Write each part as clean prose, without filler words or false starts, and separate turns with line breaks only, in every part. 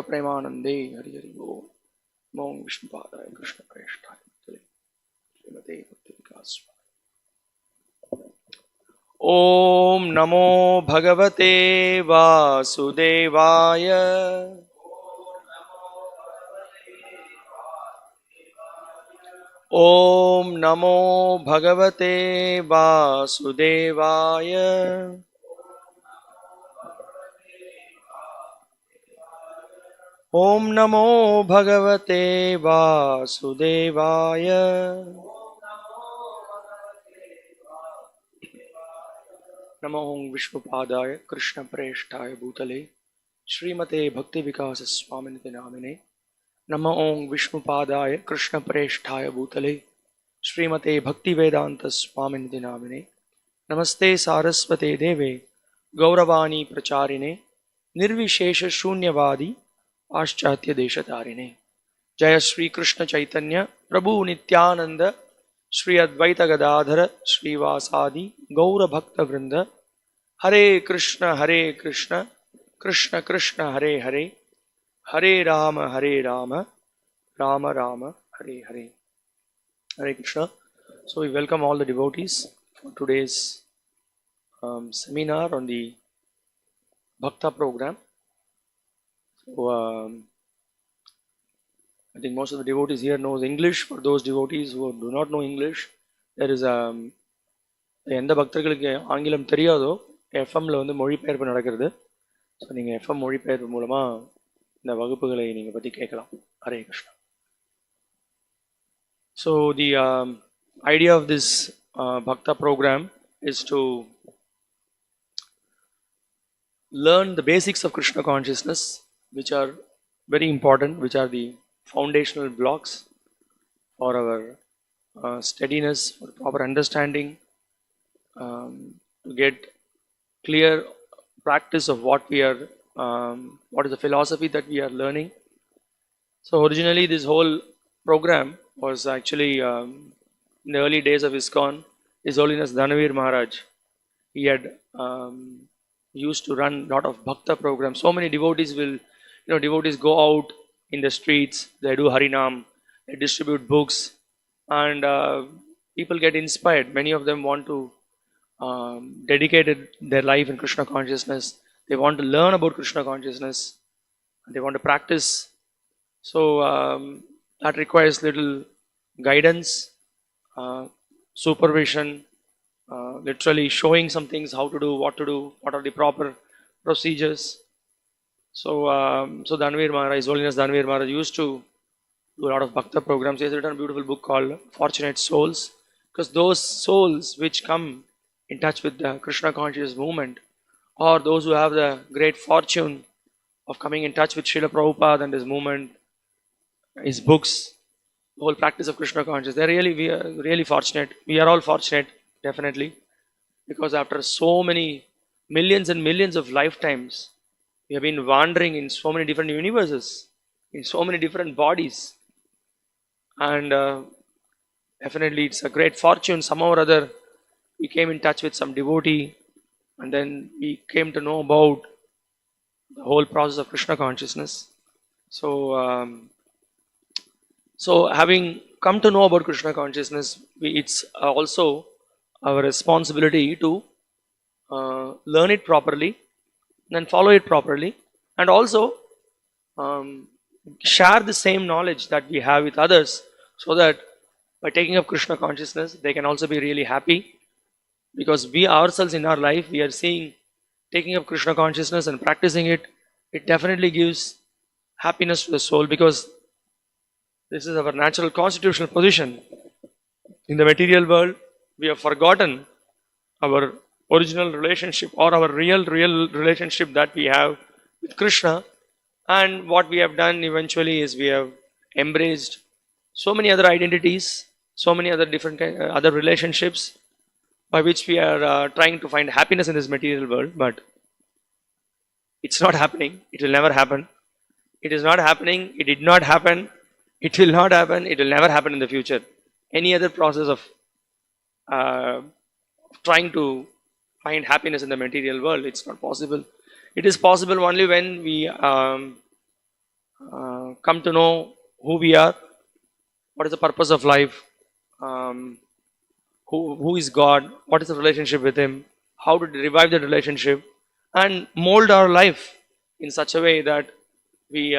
Premanande Hari Hari Om. Om Vishnu Padaya Krishna Preshthaya Srimate Bhakti Vikas. Om Namo Bhagavate Vasudevaya. Om Namo Bhagavate Vasudevaya. Om Namo Bhagavate Vasudevaya. Namo Vishnu Padaya Krishna Preshthaya Bhutale Srimate Bhakti Vikas Swaminate Namine. Namo Vishnu Padaya Krishna Preshthaya Bhutale Srimate Bhakti Vedanta Swaminate Namine. Namaste Saraswate Deve Gauravani Pracharine Nirvishesha Shunyavadi Aschatya Deshatarine. Jaya Shri Krishna Chaitanya Prabhu Nityananda Shri Advaita Gadadhara Shri Vasadi Gaura Bhakta Vrinda. Hare Krishna Krishna Krishna Hare Hare Hare Rama Rama Rama Hare Hare. Hare Krishna. So we welcome all the devotees for today's seminar on the Bhakta program. So I think most of the devotees here knows English. For those devotees who do not know English, there is எந்த பக்தர்களுக்கு ஆங்கிலம் தெரியாதோ எஃப்எம்ல வந்து மொழிபெயர்ப்பு நடக்கிறது. So நீங்கள் FM மொழிபெயர்ப்பு மூலமாக இந்த வகுப்புகளை நீங்கள் பற்றி கேட்கலாம். Hare Krishna. So the idea of this Bhakta program is to learn the basics of Krishna consciousness, which are very important, which are the foundational blocks for our steadiness, for proper understanding, to get clear practice of what we are, what is the philosophy that we are learning. So originally this whole program was actually in the early days of ISKCON, His Holiness Dhanavir Maharaj. He had used to run a lot of Bhakta programs. So many devotees will, devotees go out in the streets, they do Harinam, they distribute books, and people get inspired. Many of them want to dedicate their life in Krishna consciousness. They want to learn about Krishna consciousness. They want to practice. So that requires little guidance, supervision, literally showing some things, how to do, what to do, what are the proper procedures. So Dhanavir Maharaj, His Holiness Dhanavir Maharaj used to do a lot of Bhakta programs. He has written a beautiful book called Fortunate Souls, because those souls which come in touch with the Krishna conscious movement, or those who have the great fortune of coming in touch with Srila Prabhupada and his movement, his books, the whole practice of Krishna consciousness, we are really fortunate. We are all fortunate, definitely, because after so many millions and millions of lifetimes, we have been wandering in so many different universes, in so many different bodies, and definitely it's a great fortune. Somehow or other, we came in touch with some devotee, and then we came to know about the whole process of Krishna consciousness. So having come to know about Krishna consciousness, it's also our responsibility to learn it properly, then follow it properly, and also share the same knowledge that we have with others, so that by taking up Krishna consciousness, they can also be really happy. Because we ourselves in our life, we are seeing taking up Krishna consciousness and practicing it, it definitely gives happiness to the soul, because this is our natural constitutional position. In the material world, we have forgotten our original relationship, or our real relationship that we have with Krishna. And what we have done eventually is we have embraced so many other identities, so many other different other relationships, by which we are trying to find happiness in this material world. But it's not happening. It will never happen. It is not happening. It did not happen. It will not happen. It will never happen in the future. Any other process of trying to find happiness in the material world, it's not possible. It is possible only when we come to know who we are, what is the purpose of life, um, who is God, what is the relationship with Him, how to revive that relationship, and mold our life in such a way that we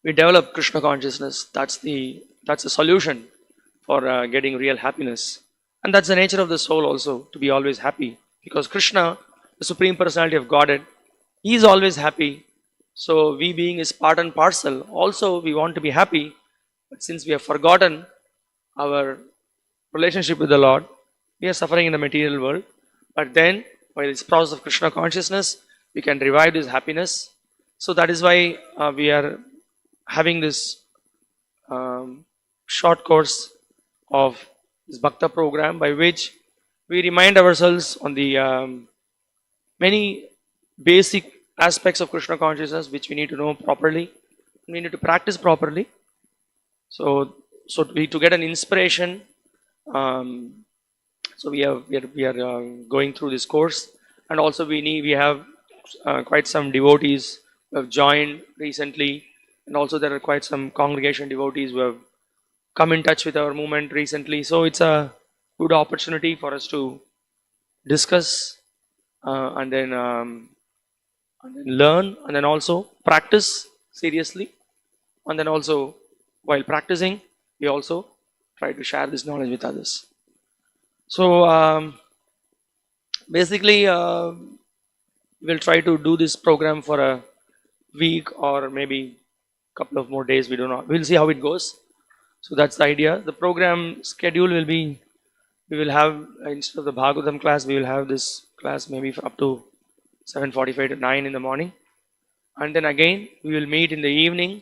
we develop Krishna consciousness. That's the solution for getting real happiness, and that's the nature of the soul also, to be always happy, because Krishna, the supreme personality of Godhead, He is always happy. So we, being His part and parcel, also we want to be happy, but since we have forgotten our relationship with the Lord, we are suffering in the material world. But then, by this process of Krishna consciousness, we can revive this happiness. So that is why we are having this short course of this Bhakta program, by which we remind ourselves on the many basic aspects of Krishna consciousness which we need to know properly, we need to practice properly. So to get an inspiration, so we are going through this course, and also we have quite some devotees who have joined recently, and also there are quite some congregation devotees who have come in touch with our movement recently. So it's a good opportunity for us to discuss and then learn, and then also practice seriously, and then also while practicing we also try to share this knowledge with others. So basically we'll try to do this program for a week or maybe a couple of more days. We don't know, we'll see how it goes. So that's the idea. The program schedule will be, we will have, instead of the Bhagavatam class, we will have this class maybe for up to 7:45 to 9 in the morning, and then again we will meet in the evening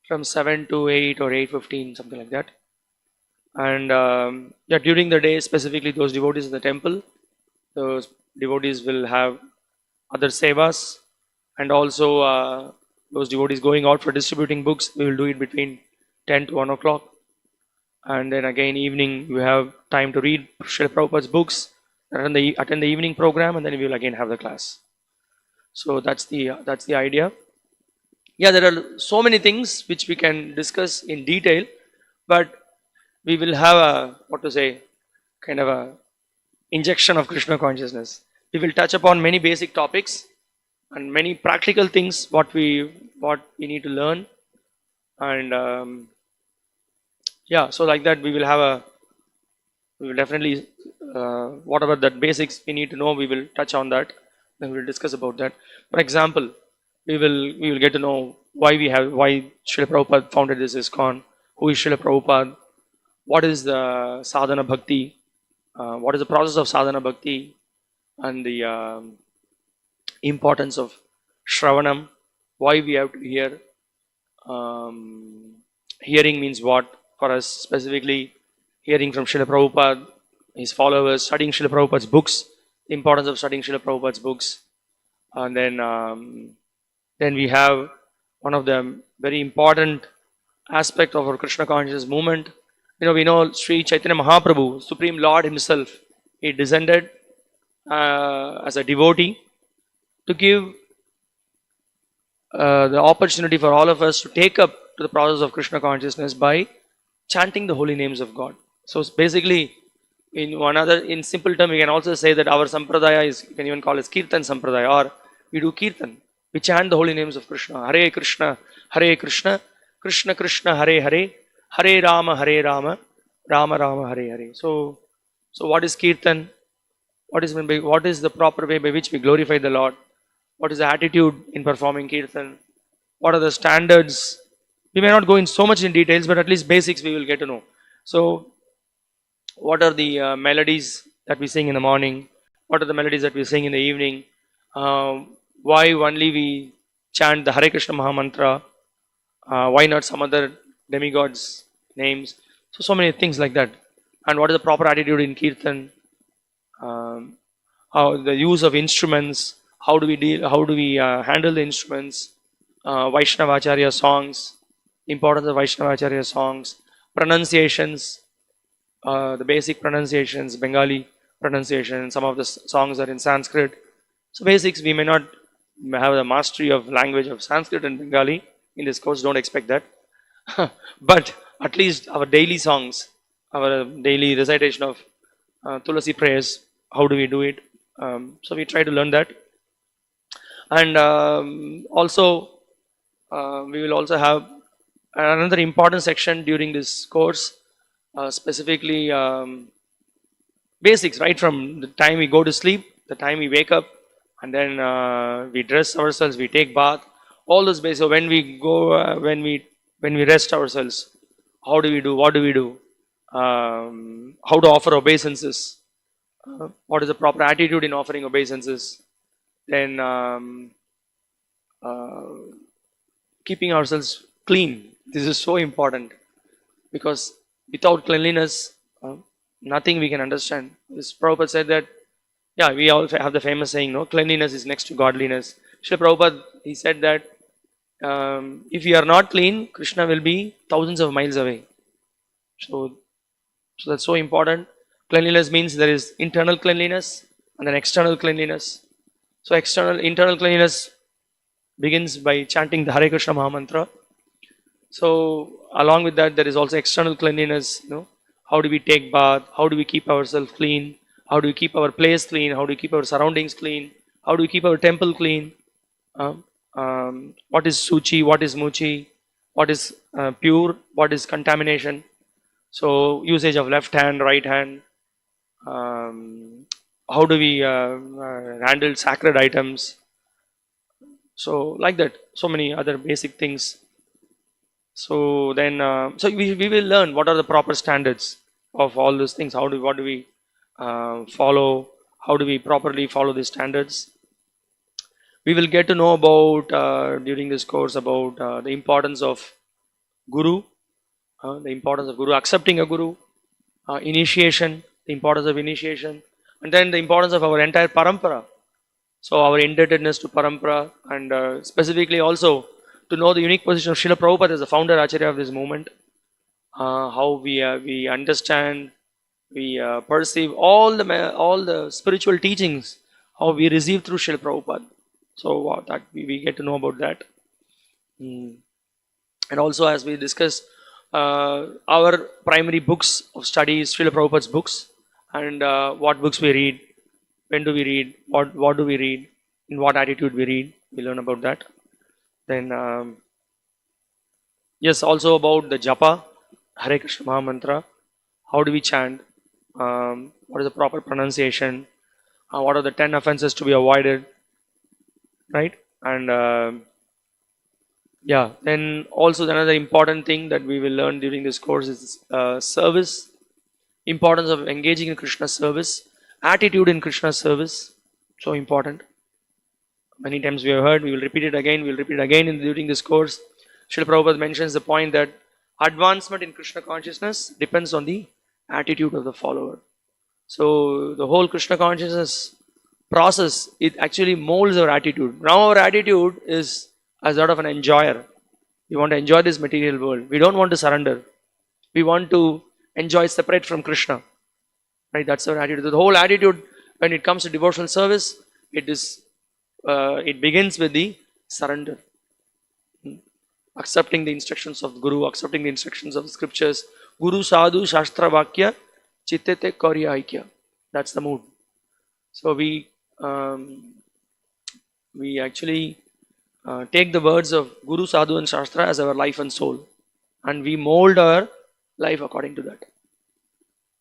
from 7 to 8 or 8:15, something like that. And yeah, during the day, specifically those devotees in the temple, those devotees will have other sevas, and also those devotees going out for distributing books, we will do it between 10 to 1 o'clock. And then again evening we have time to read Srila Prabhupada's books, and attend the evening program, and then we will again have the class. So that's the idea. Yeah, there are so many things which we can discuss in detail, but we will have a, what to say, kind of a injection of Krishna consciousness. We will touch upon many basic topics and many practical things what we need to learn, and yeah, so like that we will definitely whatever that basics we need to know, we will touch on that, then we will discuss about that. For example, we will get to know why Srila Prabhupada founded this ISKCON, who is Srila Prabhupada, what is the sadhana bhakti, what is the process of sadhana bhakti, and the importance of Shravanam, why we have to hear. Hearing means what for us, specifically hearing from Srila Prabhupada, his followers, studying Srila Prabhupada's books, the importance of studying Srila Prabhupada's books. And then we have one of the very important aspect of our Krishna consciousness movement. We know Sri Chaitanya Mahaprabhu, Supreme Lord Himself, He descended as a devotee to give the opportunity for all of us to take up to the process of Krishna consciousness by chanting the holy names of God. So basically, in simple term, we can also say that our sampradaya is, you can even call it kirtan sampradaya, or we do kirtan. We chant the holy names of Krishna. Hare Krishna, Krishna Krishna, Hare Hare, Hare Rama, Rama Rama, Hare Hare. So what is kirtan? What is the proper way by which we glorify the Lord? What is the attitude in performing kirtan? What are the standards? We may not go in so much in details, but at least basics we will get to know. So what are the melodies that we sing in the morning? What are the melodies that we sing in the evening? Why only we chant the Hare Krishna Maha Mantra? Why not some other demigods' names? So many things like that. And what is the proper attitude in kirtan? How the use of instruments? How do we handle the instruments? Vaishnavacharya songs, importance of Vaishnavacharya songs, pronunciations, the basic pronunciations, Bengali pronunciation, some of the songs are in Sanskrit. So basics we may not have the mastery of language of Sanskrit and Bengali in this course. Don't expect that. But at least our daily songs, our daily recitation of Tulasi prayers, how do we do it? So we try to learn that. And also, we will also have another important section during this course, specifically basics, right from the time we go to sleep, the time we wake up, and then we dress ourselves, we take bath, all those basics. So when we go, when we rest ourselves, how do we do? What do we do? How to offer obeisances? What is the proper attitude in offering obeisances? Then keeping ourselves clean. This is so important because without cleanliness, nothing we can understand. This Prabhupada said that, yeah, we all have the famous saying, no, cleanliness is next to godliness. Srila Prabhupada, he said that if you are not clean, Krishna will be thousands of miles away. So that's so important. Cleanliness means there is internal cleanliness and then external cleanliness. So internal cleanliness begins by chanting the Hare Krishna Maha Mantra. So along with that, there is also external cleanliness. How do we take bath? How do we keep ourselves clean? How do we keep our place clean? How do we keep our surroundings clean? How do we keep our temple clean? What is suchi? What is muchi? What is pure? What is contamination? So usage of left hand, right hand. How do we handle sacred items? So like that, so many other basic things. So then, so we will learn what are the proper standards of all those things. What do we follow? How do we properly follow the standards? We will get to know about during this course about the importance of Guru, accepting a Guru, initiation, the importance of initiation, and then the importance of our entire parampara. So our indebtedness to parampara, and specifically also to know the unique position of Srila Prabhupada as the founder Acharya of this movement, how we understand, we perceive all the spiritual teachings, how we receive through Srila Prabhupada. So that we get to know about that. And also, as we discussed, our primary books of study is Srila Prabhupada's books, and what books we read, when do we read, what do we read, in what attitude we read, we learn about that. Then yes, also about the japa, Hare Krishna Maha Mantra, how do we chant, what is the proper pronunciation, what are the 10 offenses to be avoided, right? And yeah, then also another important thing that we will learn during this course is service, importance of engaging in Krishna's service, attitude in Krishna's service, so important. Many times we have heard, we will repeat it again during this course. Srila Prabhupada mentions the point that advancement in Krishna consciousness depends on the attitude of the follower. So the whole Krishna consciousness process, it actually molds our attitude. Now our attitude is as that of an enjoyer. We want to enjoy this material world. We don't want to surrender. We want to enjoy separate from Krishna. Right? That's our attitude. The whole attitude when it comes to devotional service, it begins with the surrender. Accepting the instructions of the Guru, accepting the instructions of the scriptures. Guru sadhu shastra vakya chittete karya aikya. That's the mood. So we actually take the words of Guru, Sadhu and Shastra as our life and soul, and we mold our life according to that.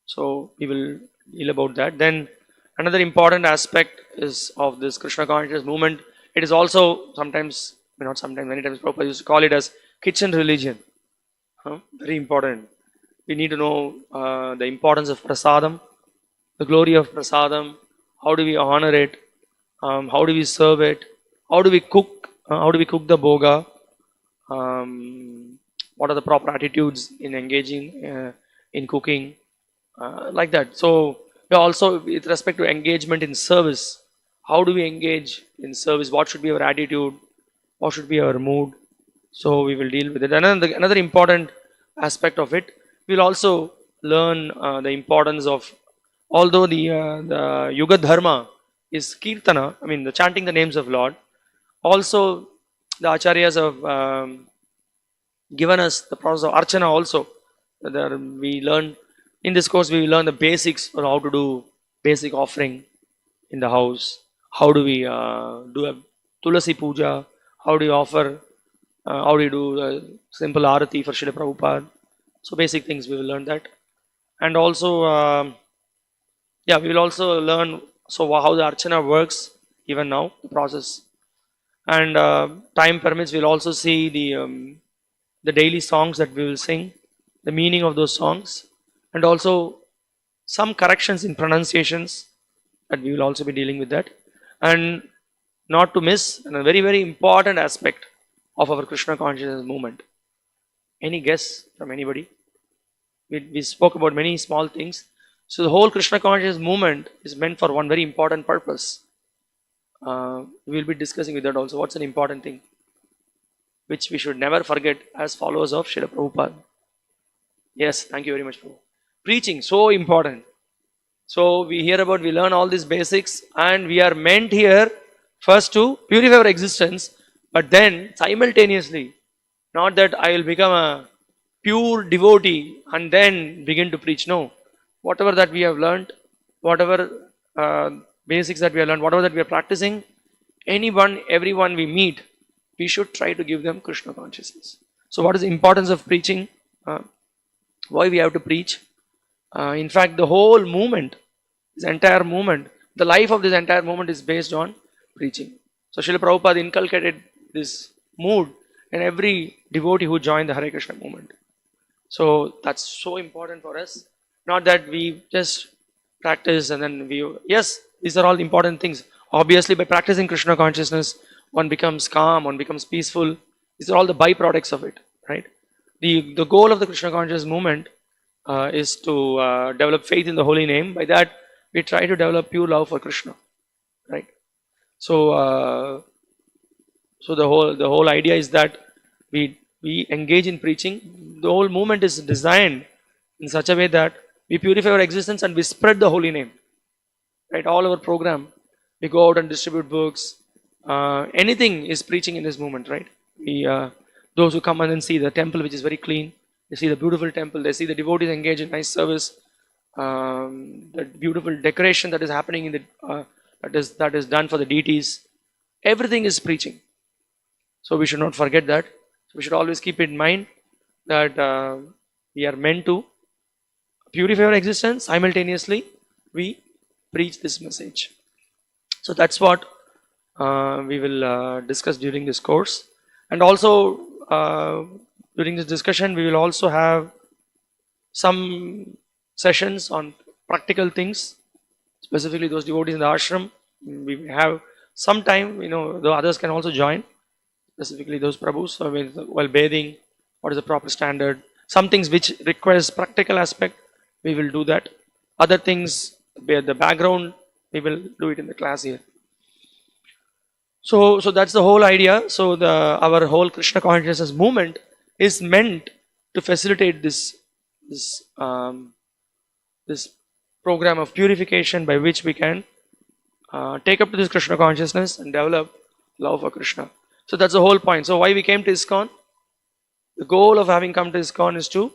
So we will deal about that. Then another important aspect is of this Krishna consciousness movement. It is also sometimes, not sometimes, many times Prabhupada used to call it as kitchen religion. Very important. We need to know the importance of prasadam, the glory of prasadam. How do we honor it? How do we serve it? How do we cook? How do we cook the bhoga? What are the proper attitudes in engaging in cooking? Like that. So also with respect to engagement in service, how do we engage in service? What should be our attitude? What should be our mood? So we will deal with it. Another important aspect of it, we'll also learn the importance of, although the Yuga Dharma is Kirtana, I mean the chanting the names of Lord, Also, the acharyas have given us the process of archana also. There we learn in this course we learn the basics on how to do basic offering in the house. How do we do a tulasi puja? How do you offer? How do you do simple arati for Srila Prabhupada? So basic things we will learn that, and also yeah, we will also learn so how the archana works even now the process, and time permits we'll also see the daily songs that we will sing, the meaning of those songs, and also some corrections in pronunciations that we will also be dealing with that, and not to miss and a very very important aspect of our Krishna consciousness movement. Any guess from anybody? We spoke about many small things. So the whole Krishna consciousness movement is meant for one very important purpose. We will be discussing with that also. What's an important thing which we should never forget as followers of Srila Prabhupada? Yes, thank you very much, Prabhu. Preaching, so important. So we learn all these basics, and we are meant here first to purify our existence, but then simultaneously, not that I will become a pure devotee and then begin to preach. No, whatever that we have learned, whatever basics that we have learned, whatever that we are practicing, everyone we meet, we should try to give them Krishna consciousness. So what is the importance of preaching? Why we have to preach? In fact, the whole movement, this entire movement, the life of this entire movement is based on preaching. So Srila Prabhupada inculcated this mood in every devotee who joined the Hare Krishna movement. So that's so important for us. Not that we just practice and then yes, these are all important things. Obviously, by practicing Krishna consciousness, one becomes calm, one becomes peaceful. These are all the byproducts of it, right? The goal of the Krishna consciousness movement is to develop faith in the holy name. By that, we try to develop pure love for Krishna, right? So, so the whole idea is that we engage in preaching. The whole movement is designed in such a way that we purify our existence and we spread the holy name, right? All our program, we go out and distribute books. Anything is preaching in this movement, right? Those who come and see the temple, which is very clean, they see the beautiful temple, they see the devotees engage in nice service, the beautiful decoration that is happening in the that is done for the deities. Everything is preaching. So we should not forget that. So we should always keep in mind that we are meant to purify our existence. Simultaneously, we preach this message. So that's what we will discuss during this course. And also during this discussion, we will also have some sessions on practical things, specifically those devotees in the ashram. We have some time, the others can also join, specifically those prabhus. So while bathing, what is the proper standard? Some things which requires practical aspect, we will do that. Other things, the background, we will do it in the class here. So that's the whole idea. So our whole Krishna consciousness movement is meant to facilitate this program of purification by which we can take up to this Krishna consciousness and develop love for Krishna. So that's the whole point. So why we came to ISKCON? The goal of having come to ISKCON is to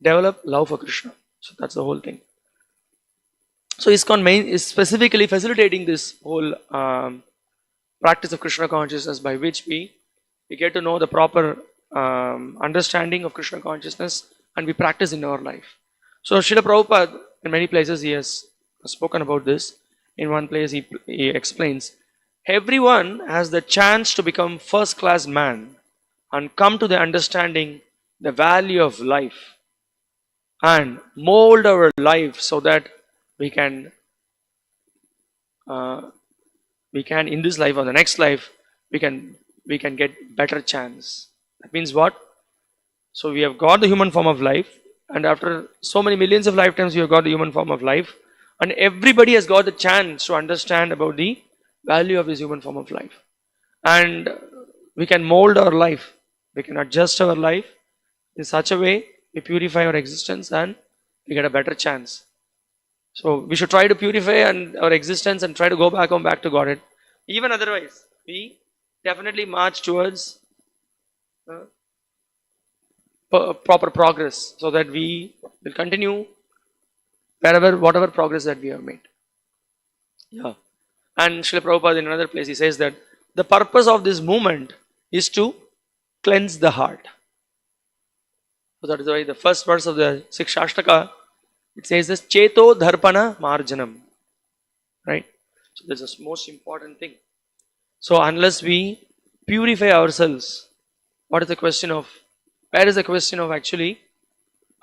develop love for Krishna. So that's the whole thing. So ISKCON is specifically facilitating this whole practice of Krishna consciousness by which we get to know the proper understanding of Krishna consciousness and we practice in our life. So Srila Prabhupada, in many places he has spoken about this. In one place he explains, everyone has the chance to become first class man and come to the understanding the value of life and mold our life so that we can in this life or the next life we can get better chance. That means what? So we have got the human form of life, and after so many millions of lifetimes we have got the human form of life, and everybody has got the chance to understand about the value of this human form of life, and we can mold our life, we can adjust our life in such a way we purify our existence and we get a better chance. So we should try to purify our existence and try to go back to Godhead. Even otherwise, we definitely march towards uh, proper progress, so that we will continue whatever progress that we have made. Yeah. And Srila Prabhupada in another place he says that the purpose of this movement is to cleanse the heart. So that is why the first verse of the sixth Shashtaka, it says this Cheto Dharpana Marjanam. Right? So this is the most important thing. So unless we purify ourselves, what is the question of, where is the question of actually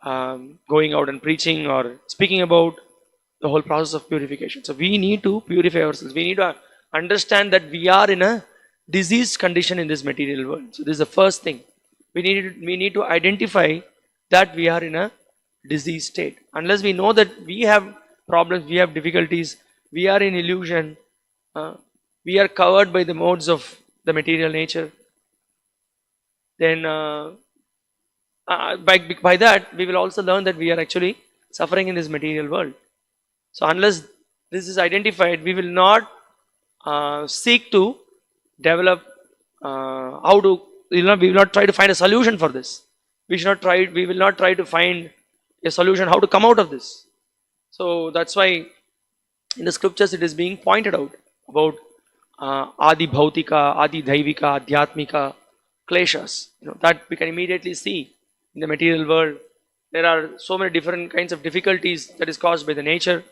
going out and preaching or speaking about the whole process of purification? So we need to purify ourselves. We need to understand that we are in a diseased condition in this material world. So this is the first thing. We need to identify that we are in a diseased state. Unless we know that we have problems, we have difficulties, we are in illusion, we are covered by the modes of the material nature, then by that we will also learn that we are actually suffering in this material world. So unless this is identified, we will not seek to develop how to, we will not try to find a solution for this. We will not try to find a solution how to come out of this. So that's why in the scriptures it is being pointed out about Adi Bhautika, Adi Daivika, Adhyatmika, Kleshas. That we can immediately see in the material world. There are so many different kinds of difficulties that is caused by the nature.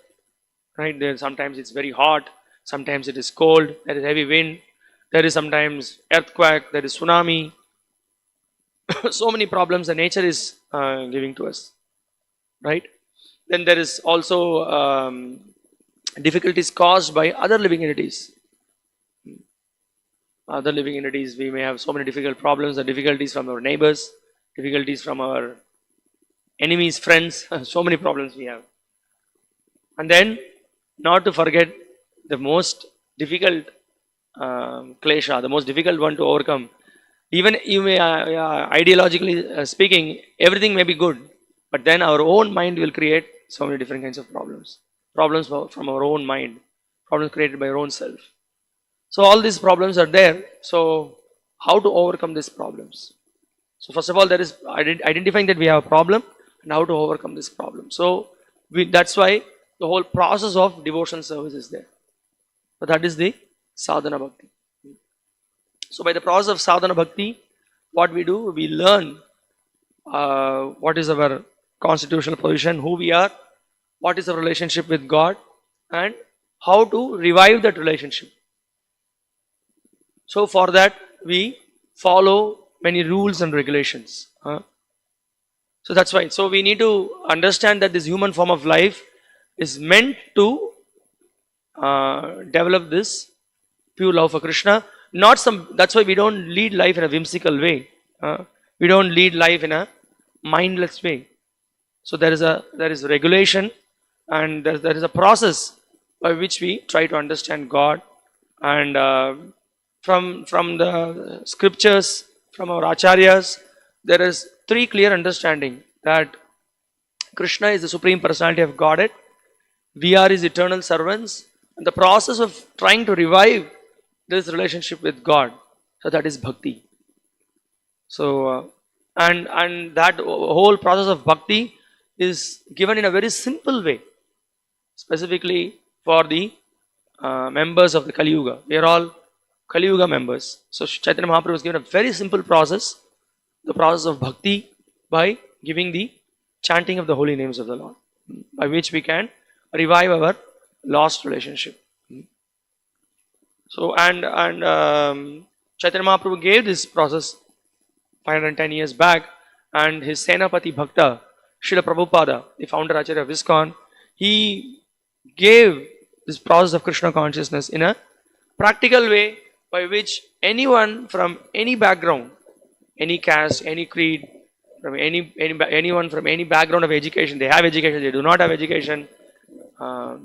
Right? There sometimes it's very hot, sometimes it is cold, there is heavy wind, there is sometimes earthquake, there is tsunami. So many problems the nature is giving to us. Right? Then there is also difficulties caused by other living entities. Other living entities, we may have so many difficult problems, the difficulties from our neighbors, difficulties from our enemies, friends, so many problems we have. And then, not to forget the most difficult klesha, the most difficult one to overcome. Even you may, ideologically speaking, everything may be good, but then our own mind will create so many different kinds of problems. Problems from our own mind, problems created by our own self. So all these problems are there. So how to overcome these problems? So first of all, there is identifying that we have a problem and how to overcome this problem. So that's why the whole process of devotion service is there. So that is the sadhana bhakti. So by the process of sadhana bhakti, what we do, we learn what is our constitutional position, who we are, what is our relationship with God, and how to revive that relationship. So for that we follow many rules and regulations. So that's why. So we need to understand that this human form of life is meant to develop this pure love for Krishna. That's why we don't lead life in a whimsical way. We don't lead life in a mindless way. So there is regulation, and there is a process by which we try to understand God, and from the scriptures, from our acharyas, there is three clear understanding that Krishna is the Supreme Personality of Godhead, we are His eternal servants, and the process of trying to revive this relationship with God, so that is bhakti. So and that whole process of bhakti is given in a very simple way, specifically for the members of the Kali Yuga. We are all Kali Yuga members. So Chaitanya Mahaprabhu has given a very simple process, the process of bhakti, by giving the chanting of the holy names of the Lord, by which we can revive our lost relationship. So and Chaitanya Mahaprabhu gave this process 510 years back, and his Senapati Bhakta, Srila Prabhupada, the founder Acharya of ISKCON, he gave this process of Krishna consciousness in a practical way, by which anyone from any background, any caste, any creed, from anyone from any background of education, they have education, they do not have education,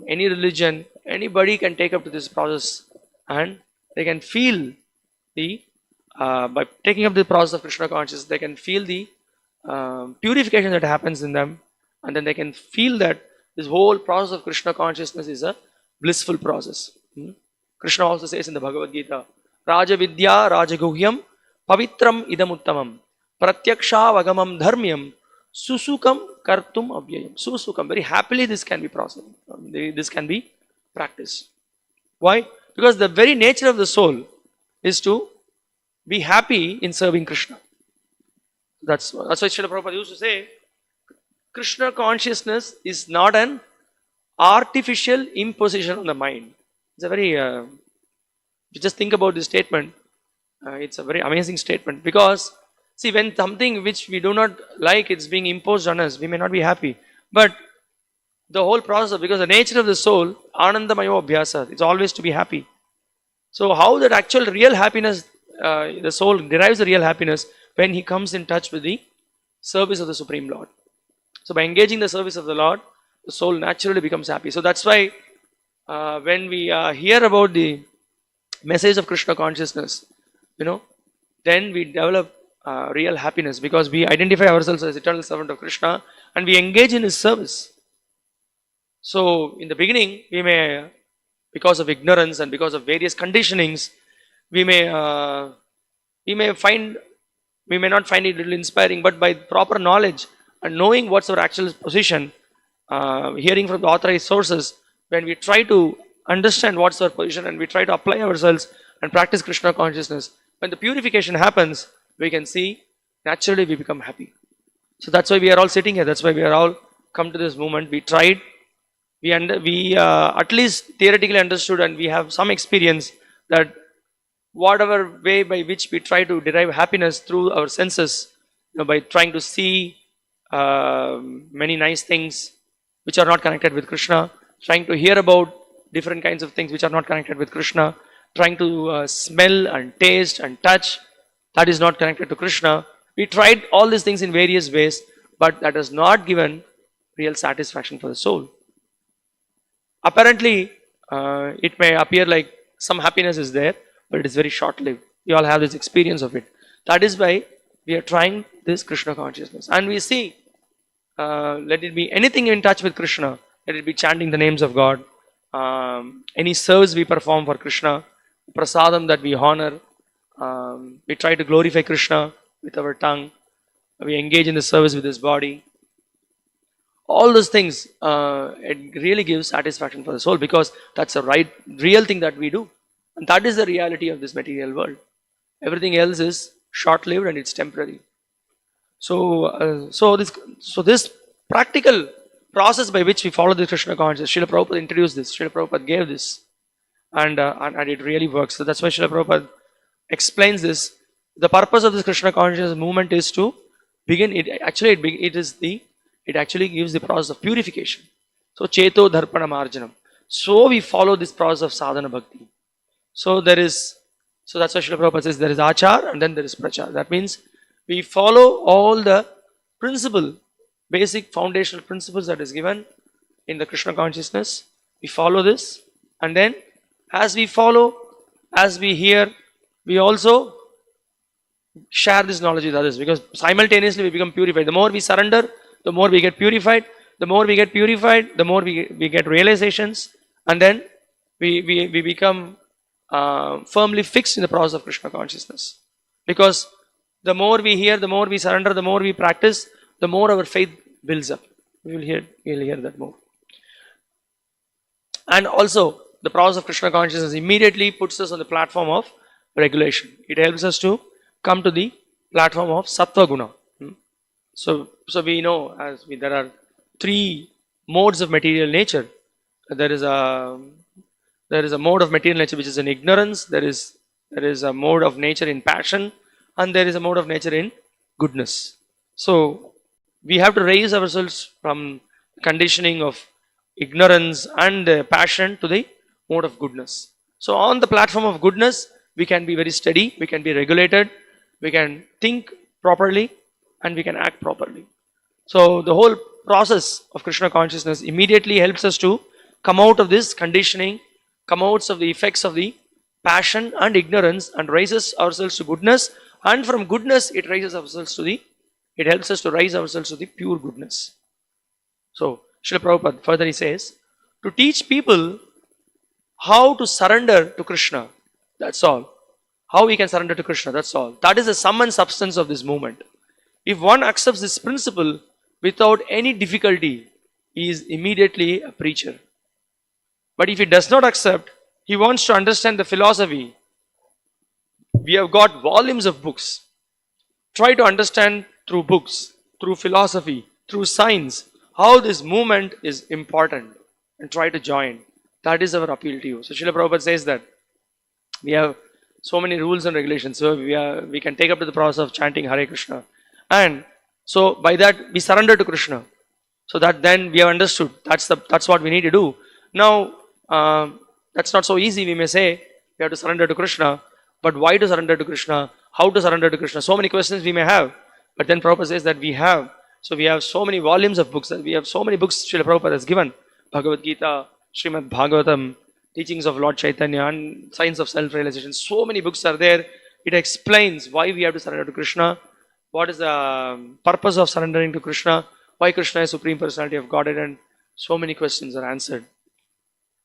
any religion, anybody can take up to this process, and they can feel the by taking up the process of Krishna consciousness, they can feel the purification that happens in them, and then they can feel that this whole process of Krishna consciousness is a blissful process. Krishna also says in the Bhagavad Gita, Rajavidya Rajaguhyam Pavitram Idamuttamam Pratyaksha Vagamam Dharmyam Susukam Kartum Avyayam. Susukam, very happily this can be processed. This can be practiced. Why? Because the very nature of the soul is to be happy in serving Krishna. That's why Srila Prabhupada used to say, Krishna consciousness is not an artificial imposition on the mind. It's a very, if you just think about this statement, it's a very amazing statement, because see, when something which we do not like is being imposed on us, we may not be happy. But the whole process, because the nature of the soul, Anandamayo Abhyasa, it's always to be happy. So how that actual real happiness, the soul derives the real happiness when he comes in touch with the service of the Supreme Lord. So by engaging the service of the Lord, the soul naturally becomes happy. So that's why when we hear about the message of Krishna consciousness, then we develop real happiness, because we identify ourselves as eternal servant of Krishna and we engage in his service. So in the beginning, we may, because of ignorance and because of various conditionings, we may not find it little inspiring, but by proper knowledge and knowing what's our actual position, hearing from the authorized sources, when we try to understand what's our position and we try to apply ourselves and practice Krishna consciousness, when the purification happens, we can see naturally we become happy. So that's why we are all sitting here. That's why we are all come to this movement. We tried, we at least theoretically understood, and we have some experience that whatever way by which we try to derive happiness through our senses, by trying to see many nice things which are not connected with Krishna, trying to hear about different kinds of things which are not connected with Krishna, trying to smell and taste and touch, that is not connected to Krishna. We tried all these things in various ways, but that has not given real satisfaction for the soul. Apparently, it may appear like some happiness is there, but it is very short-lived. We all have this experience of it. That is why we are trying this Krishna consciousness. And we see, let it be anything in touch with Krishna, let it be chanting the names of God, any service we perform for Krishna, prasadam that we honor, we try to glorify Krishna with our tongue, we engage in the service with his body. All those things, it really gives satisfaction for the soul, because that's the real thing that we do. And that is the reality of this material world. Everything else is short-lived and it's temporary. So this practical process by which we follow the Krishna consciousness, Srila Prabhupada introduced this, Srila Prabhupada gave this, and it really works. So that's why Srila Prabhupada explains this. The purpose of this Krishna consciousness movement is to begin. It actually gives the process of purification. So Cheto Dharpana Marjanam. So we follow this process of sadhana bhakti. So that's why Srila Prabhupada says there is achar and then there is prachar. That means we follow all the basic foundational principles that is given in the Krishna consciousness. We follow this, and then as we follow, as we hear, we also share this knowledge with others, because simultaneously we become purified. The more we surrender, the more we get purified. The more we get purified, the more we get realizations, and then we become firmly fixed in the process of Krishna consciousness. Because the more we hear, the more we surrender, the more we practice, the more our faith builds up. You'll hear that more. And also, the process of Krishna consciousness immediately puts us on the platform of regulation. It helps us to come to the platform of sattva guna. So we know there are three modes of material nature. There is a mode of material nature which is in ignorance. There is a mode of nature in passion, and there is a mode of nature in goodness. So we have to raise ourselves from conditioning of ignorance and passion to the mode of goodness. So on the platform of goodness, we can be very steady, we can be regulated, we can think properly, and we can act properly. So the whole process of Krishna consciousness immediately helps us to come out of this conditioning, come out of the effects of the passion and ignorance, and raises ourselves to goodness. And from goodness, it helps us to rise ourselves to the pure goodness. So Srila Prabhupada further he says, to teach people how to surrender to Krishna, that's all. how we can surrender to Krishna. That's all. That is the sum and substance of this movement. If one accepts this principle without any difficulty, he is immediately a preacher. But if he does not accept, he wants to understand the philosophy. We have got volumes of books. Try to understand through books, through philosophy, through science, how this movement is important, and try to join. That is our appeal to you. So Srila Prabhupada says that we have so many rules and regulations. So we can take up to the process of chanting Hare Krishna. And so by that we surrender to Krishna. So that then we have understood. That's what we need to do. Now that's not so easy. We may say we have to surrender to Krishna. But why to surrender to Krishna? How to surrender to Krishna? So many questions we may have. But then Prabhupada says that we have so many volumes of books. We have so many books Srila Prabhupada has given. Bhagavad Gita, Srimad Bhagavatam, teachings of Lord Chaitanya, and science of self-realization. So many books are there. It explains why we have to surrender to Krishna. What is the purpose of surrendering to Krishna? Why Krishna is Supreme Personality of Godhead? And so many questions are answered.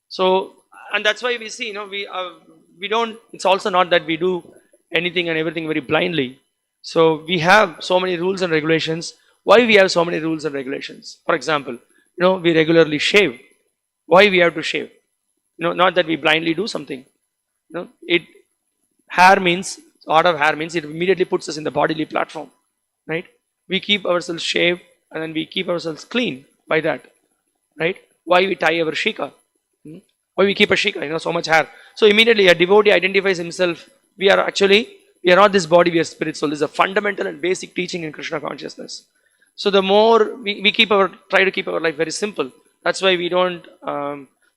So, and that's why we see, we don't, it's also not that we do anything and everything very blindly. So we have so many rules and regulations. Why we have so many rules and regulations? For example, we regularly shave. Why we have to shave? Not that we blindly do something. Hair means, order of hair means it immediately puts us in the bodily platform, right? We keep ourselves shaved and then we keep ourselves clean by that, right? Why we tie our shika? Why we keep a shika? So much hair. So immediately a devotee identifies himself. We are not this body, we are spirit soul. This is a fundamental and basic teaching in Krishna consciousness. So the more we try to keep our life very simple. That's why we don't,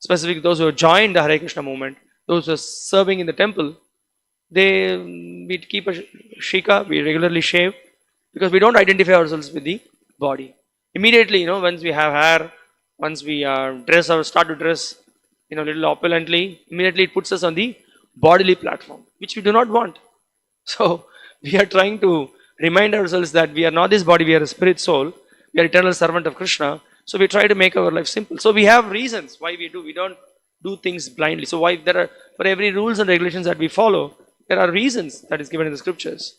specifically those who have joined the Hare Krishna movement, those who are serving in the temple, we keep a shika, we regularly shave, because we don't identify ourselves with the body. Immediately, once we have hair, once we dress or start to dress, little opulently, immediately it puts us on the bodily platform, which we do not want. So we are trying to remind ourselves that we are not this body, we are a spirit soul, we are eternal servant of Krishna. So we try to make our life simple. So we have reasons why we don't do things blindly. So why for every rules and regulations that we follow, there are reasons that is given in the scriptures.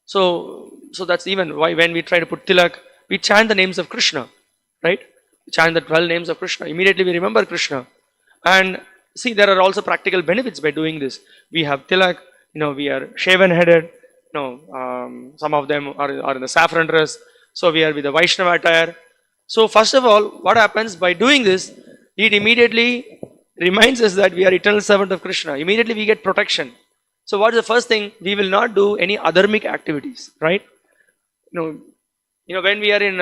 So that's even why when we try to put tilak, we chant the names of Krishna, right? We chant the 12 names of Krishna. Immediately we remember Krishna. And see, there are also practical benefits by doing this. We have tilak, we are shaven headed, some of them are in the saffron dress. So we are with the Vaishnava attire. So first of all, what happens by doing this, it immediately reminds us that we are eternal servant of Krishna. Immediately we get protection. So what is the first thing? We will not do any adharmic activities, right? When we are in,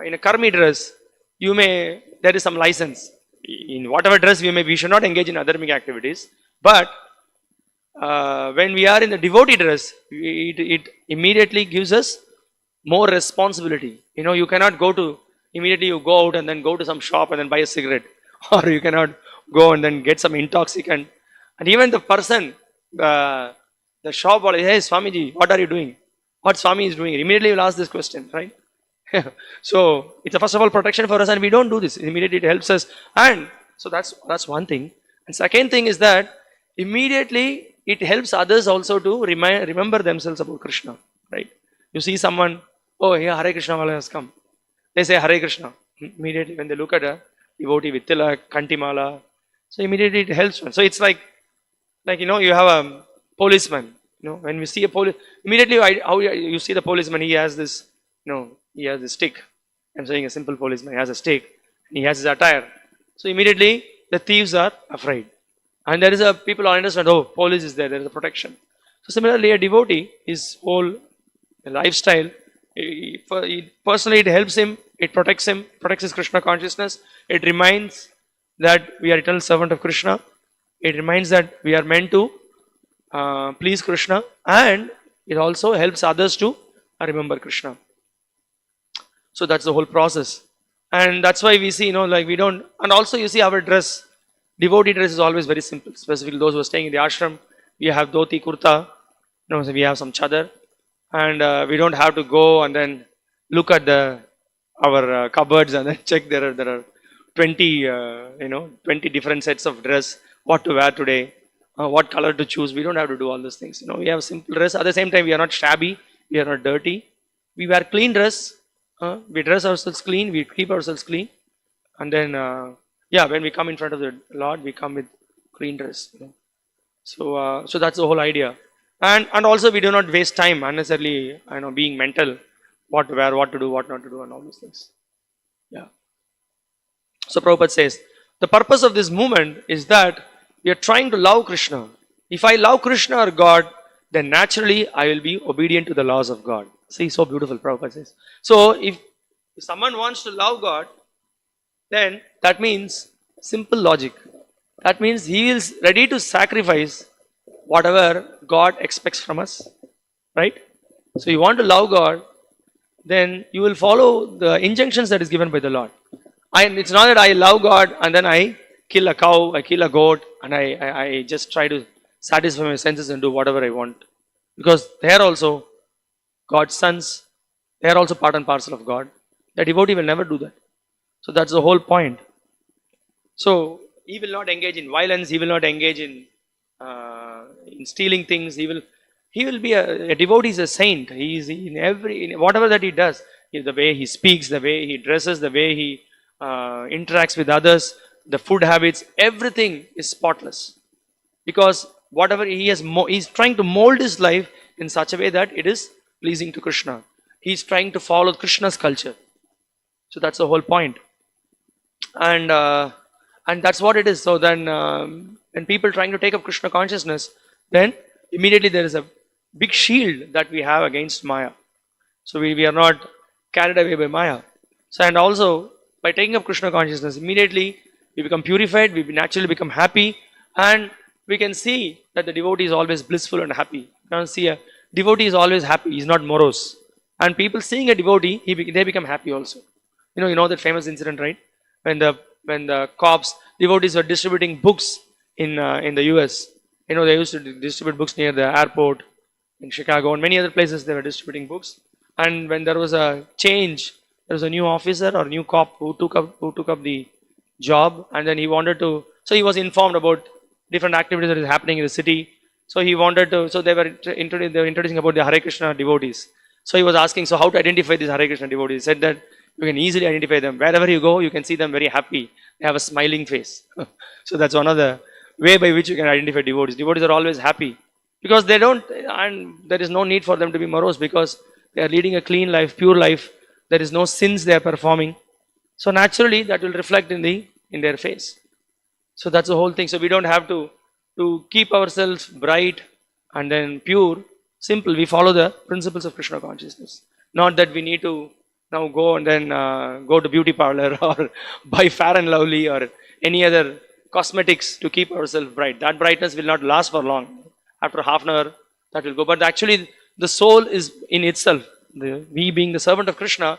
in a karmi dress, there is some license. In whatever dress we should not engage in adharmic activities. But when we are in the devotee dress, it immediately gives us more responsibility. You cannot immediately you go out and then go to some shop and then buy a cigarette. Or you cannot go and then get some intoxicant. And even the person, the shop owner, hey Swamiji, what are you doing? What Swami is doing? Immediately will ask this question, right? So it's a first of all protection for us, and we don't do this. Immediately it helps us. And so that's one thing. And second thing is that immediately it helps others also to remember themselves about Krishna, right? You see someone, oh, here Hare Krishna Mala has come. They say Hare Krishna. Immediately when they look at a devotee with tilak, kantimala, so immediately it helps one. So it's like you have a policeman. When we see a police, immediately how you see the policeman, he has this, he has this stick. I'm saying a simple policeman, he has a stick, and he has his attire. So immediately the thieves are afraid. And there is people understand, oh, police is there is a protection. So similarly, a devotee, his whole lifestyle, personally it helps him, it protects his Krishna consciousness. It reminds that we are eternal servant of Krishna. It reminds that we are meant to please Krishna, and it also helps others to remember Krishna. So that's the whole process. And that's why we see, we don't, and also you see our dress, devotee dress is always very simple. Specifically those who are staying in the ashram, we have dhoti, kurta, so we have some chadar, and we don't have to go and then look at our cupboards and then check there are 20 different sets of dress, what to wear today. what color to choose. We don't have to do all those things. We have simple dress. At the same time, we are not shabby. We are not dirty. We wear clean dress. We dress ourselves clean. We keep ourselves clean. And then, when we come in front of the Lord, we come with clean dress. So that's the whole idea. And also we do not waste time unnecessarily. Being mental, what to wear, what to do, what not to do, and all those things. Yeah. So Prabhupada says, the purpose of this movement is that we are trying to love Krishna. If I love Krishna or God, then naturally I will be obedient to the laws of God. See, so beautiful, Prabhupada says. So if someone wants to love God, then that means simple logic. That means he is ready to sacrifice whatever God expects from us. Right? So you want to love God, then you will follow the injunctions that is given by the Lord. It's not that I love God and then I kill a cow, I kill a goat, and I just try to satisfy my senses and do whatever I want. Because they are also God's sons, they are also part and parcel of God. The devotee will never do that. So that's the whole point. So he will not engage in violence, he will not engage in stealing things, he will be a devotee is a saint. He is in whatever that he does, the way he speaks, the way he dresses, the way he interacts with others, the food habits, everything is spotless. Because whatever he is trying to mold his life in such a way that it is pleasing to Krishna. He is trying to follow Krishna's culture. So that's the whole point. And that's what it is. So then when people trying to take up Krishna consciousness, then immediately there is a big shield that we have against Maya. So we are not carried away by Maya. So and also by taking up Krishna consciousness, immediately we become purified, we naturally become happy, and we can see that the devotee is always blissful and happy. You can see a devotee is always happy, he is not morose. And people seeing a devotee, they become happy also. You know that famous incident, right? When the devotees were distributing books in the US. They used to distribute books near the airport in Chicago and many other places. They were distributing books. And when there was a change, there was a new officer or new cop who took up the job, and then he wanted to. So he was informed about different activities that is happening in the city. So he wanted to. So they were introducing about the Hare Krishna devotees. So he was asking, so how to identify these Hare Krishna devotees? He said that you can easily identify them. Wherever you go, you can see them very happy. They have a smiling face. So that's one of the way by which you can identify devotees. Devotees are always happy because they don't, and there is no need for them to be morose because they are leading a clean life, pure life. There is no sins they are performing. So naturally that will reflect in their face. So that's the whole thing. So we don't have to keep ourselves bright and then pure. Simple. We follow the principles of Krishna consciousness. Not that we need to now go and then go to beauty parlor or buy Fair and Lovely or any other cosmetics to keep ourselves bright. That brightness will not last for long. After half an hour, that will go. But actually, the soul is in itself. We being the servant of Krishna,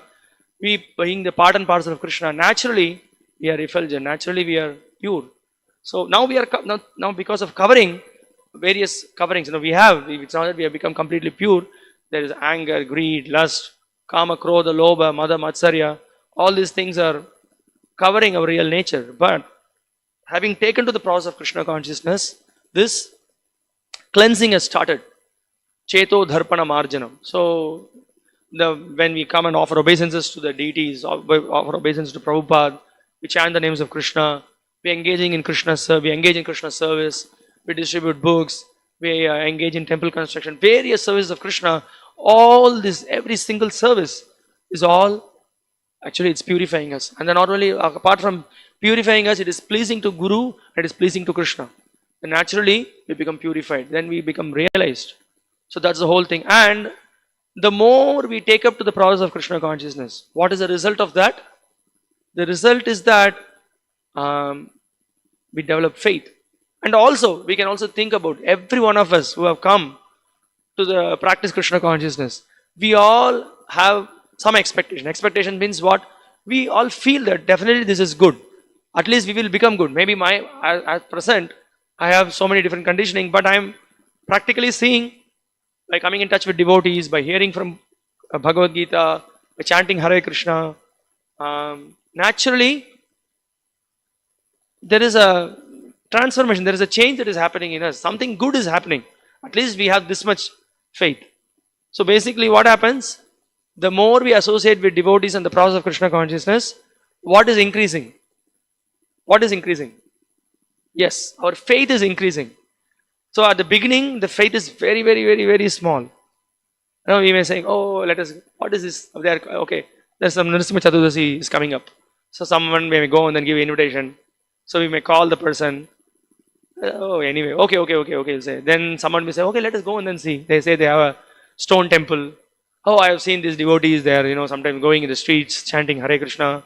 we being the part and parcel of Krishna, naturally we are effulgent. Naturally we are pure. So now we are now because of covering various coverings. It's not that we have become completely pure. There is anger, greed, lust, kama, krodha, lobha, mada, matsarya. All these things are covering our real nature. But having taken to the process of Krishna consciousness, this cleansing has started. Cheto dharpana marjanam. So when we come and offer obeisances to the deities, offer obeisances to Prabhupada, we chant the names of Krishna, we engage in Krishna's service, we distribute books, we engage in temple construction, various services of Krishna. All this, every single service is all, actually it's purifying us. And then not only, apart from purifying us, it is pleasing to Guru, it is pleasing to Krishna. And naturally, we become purified. Then we become realized. So that's the whole thing. And the more we take up to the process of Krishna consciousness, what is the result of that? The result is that we develop faith. And also, we can also think about every one of us who have come to the practice Krishna consciousness. We all have some expectation. Expectation means what? We all feel that definitely this is good. At least we will become good. Maybe at present, I have so many different conditioning, but I am practically seeing, by coming in touch with devotees, by hearing from Bhagavad Gita, by chanting Hare Krishna, naturally, there is a transformation. There is a change that is happening in us. Something good is happening. At least we have this much faith. So basically what happens? The more we associate with devotees and the process of Krishna consciousness, what is increasing? What is increasing? Yes, our faith is increasing. So at the beginning, the faith is very, very, very, very small. Now we may say, oh, let us, what is this? There, okay, there's some Nrsimha Chaturdasi is coming up. So someone may go and then give invitation. So we may call the person. Oh, anyway, okay, we'll say. Then someone may say, okay, let us go and then see. They say they have a stone temple. Oh, I have seen these devotees there, sometimes going in the streets, chanting Hare Krishna.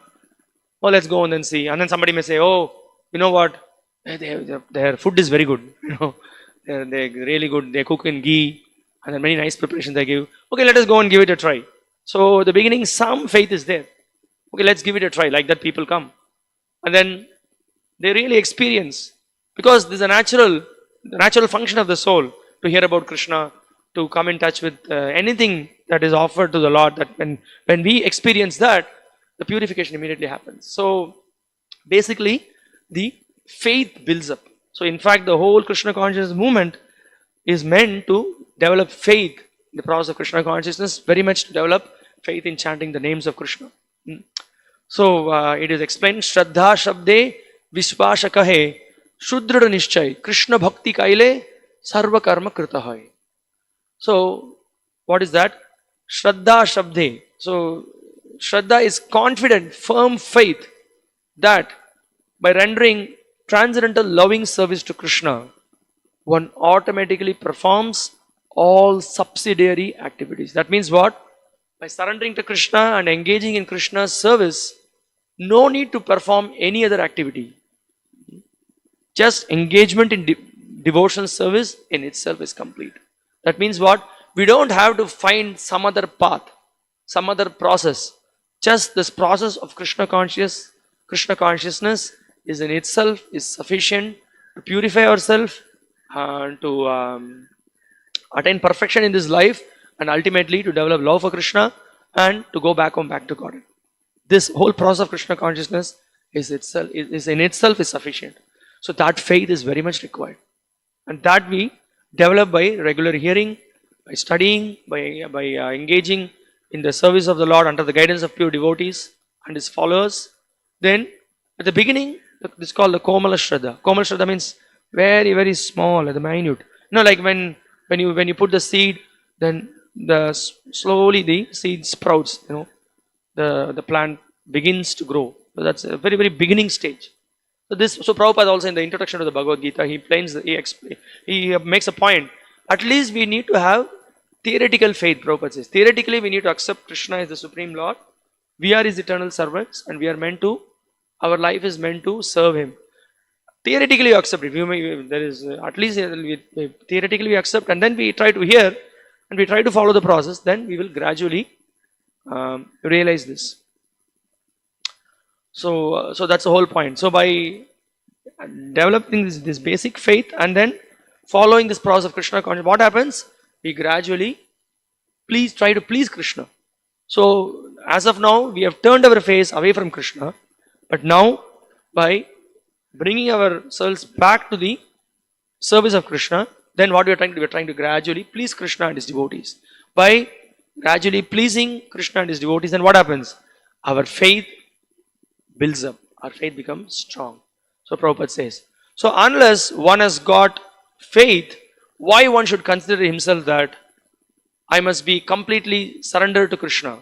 Oh, let's go and then see. And then somebody may say, oh, you know what? Their food is very good. They're really good. They cook in ghee. And then many nice preparations they give. Okay, let us go and give it a try. So at the beginning, some faith is there. Okay, let's give it a try. Like that people come. And then they really experience. Because this is the natural function of the soul to hear about Krishna, to come in touch with anything that is offered to the Lord. That when we experience that, the purification immediately happens. So basically, the faith builds up. So in fact, the whole Krishna consciousness movement is meant to develop faith in the process of Krishna consciousness, very much to develop faith in chanting the names of Krishna. So it is explained, Shraddha Shabde Vishvasha Kahe Shudrada Nishchay Krishna Bhakti Kaile Sarva Karma Krita Hai. So what is that? Shraddha Shabde. So Shraddha is confident, firm faith that by rendering transcendental loving service to Krishna, one automatically performs all subsidiary activities. That means what? By surrendering to Krishna and engaging in Krishna's service, no need to perform any other activity. Just engagement in devotional service in itself is complete. That means what? We don't have to find some other path, some other process. Just this process of Krishna consciousness is in itself is sufficient to purify ourselves and to attain perfection in this life, and ultimately to develop love for Krishna and to go back home, back to God. This whole process of Krishna consciousness is in itself is sufficient. So that faith is very much required, and that we develop by regular hearing, by studying, by engaging in the service of the Lord under the guidance of pure devotees and his followers. Then at the beginning, this is called the Komala Shraddha. Komala Shraddha means very, very small, the minute. Like when you put the seed, then slowly the seed sprouts. The plant begins to grow. So that's a very, very beginning stage. So Prabhupada also in the introduction to the Bhagavad Gita, he makes a point. At least we need to have theoretical faith. Prabhupada says theoretically we need to accept Krishna as the Supreme Lord. We are his eternal servants, and we are meant to. Our life is meant to serve him. Theoretically you accept it. There is at least theoretically we accept, and then we try to hear and we try to follow the process. Then we will gradually realize this. So that's the whole point. So by developing this basic faith and then following this process of Krishna consciousness, what happens? We gradually try to please Krishna. So as of now, we have turned our face away from Krishna, but now by bringing ourselves back to the service of Krishna, then what we are trying to do? We are trying to gradually please Krishna and his devotees. By gradually pleasing Krishna and his devotees, then what happens? Our faith builds up. Our faith becomes strong. So Prabhupada says, so unless one has got faith, why one should consider himself that I must be completely surrendered to Krishna?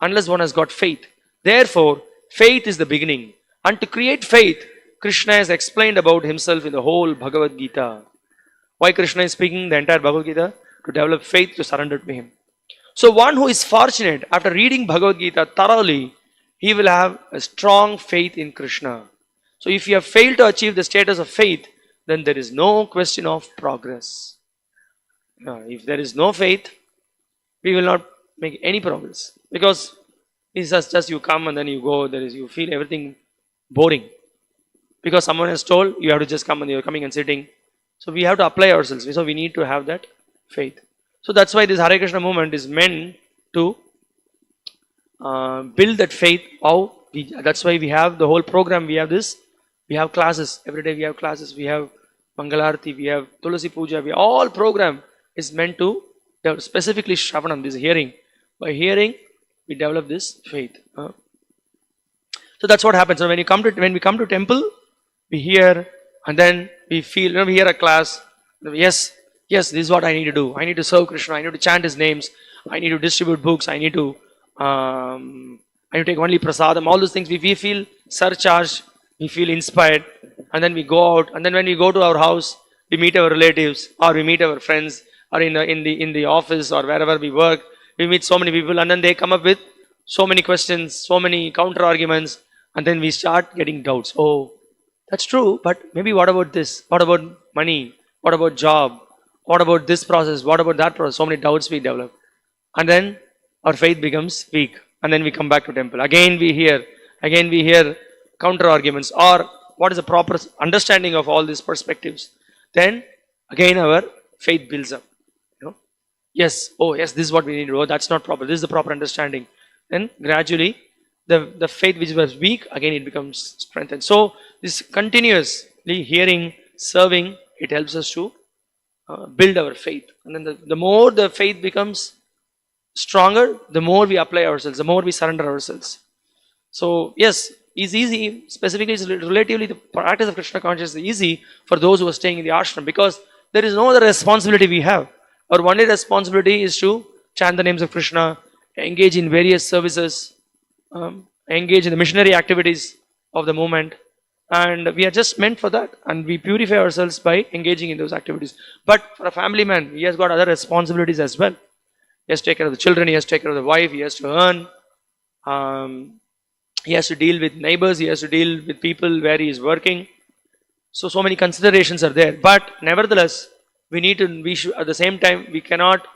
Unless one has got faith. Therefore, faith is the beginning. And to create faith, Krishna has explained about himself in the whole Bhagavad Gita. Why Krishna is speaking the entire Bhagavad Gita? To develop faith, to surrender to him. So one who is fortunate, after reading Bhagavad Gita thoroughly, he will have a strong faith in Krishna. So if you have failed to achieve the status of faith, then there is no question of progress. If there is no faith, we will not make any progress. Because it's just you come and then you go, you feel everything boring. Because someone has told you have to just come and you're coming and sitting. So we have to apply ourselves. So we need to have that faith. So that's why this Hare Krishna movement is meant to build that faith. That's why we have the whole program. We have this We have classes. Every day we have classes. We have Mangalarti, we have Tulasi Puja. We all program is meant to specifically Shravanam, this hearing. By hearing, we develop this faith. So that's what happens. So when we come to temple, we hear and then we feel. We hear a class. Yes, yes, this is what I need to do. I need to serve Krishna. I need to chant His names. I need to distribute books. I need to take only prasadam. All those things. We feel surcharged. We feel inspired, and then we go out. And then when we go to our house, we meet our relatives, or we meet our friends, or in the office, or wherever we work. We meet so many people, and then they come up with so many questions, so many counter arguments, and then we start getting doubts. Oh, that's true, but maybe what about this? What about money? What about job? What about this process? What about that process? So many doubts we develop, and then our faith becomes weak, and then we come back to temple. Again we hear counter arguments, or what is the proper understanding of all these perspectives. Then again our faith builds up. Yes, oh yes, this is what we need to do. Oh, that's not proper. This is the proper understanding. Then gradually, the faith which was weak, again it becomes strengthened. So this continuously hearing, serving, it helps us to build our faith. And then the more the faith becomes stronger, the more we apply ourselves, the more we surrender ourselves. So yes, it's easy. Specifically, it's relatively the practice of Krishna consciousness is easy for those who are staying in the ashram, because there is no other responsibility we have. Our only responsibility is to chant the names of Krishna, engage in various services, engage in the missionary activities of the movement, and we are just meant for that. And we purify ourselves by engaging in those activities. But for a family man, he has got other responsibilities as well. He has to take care of the children, he has to take care of the wife, he has to earn, he has to deal with neighbors, he has to deal with people where he is working. So many considerations are there. But nevertheless, we should, at the same time, we cannot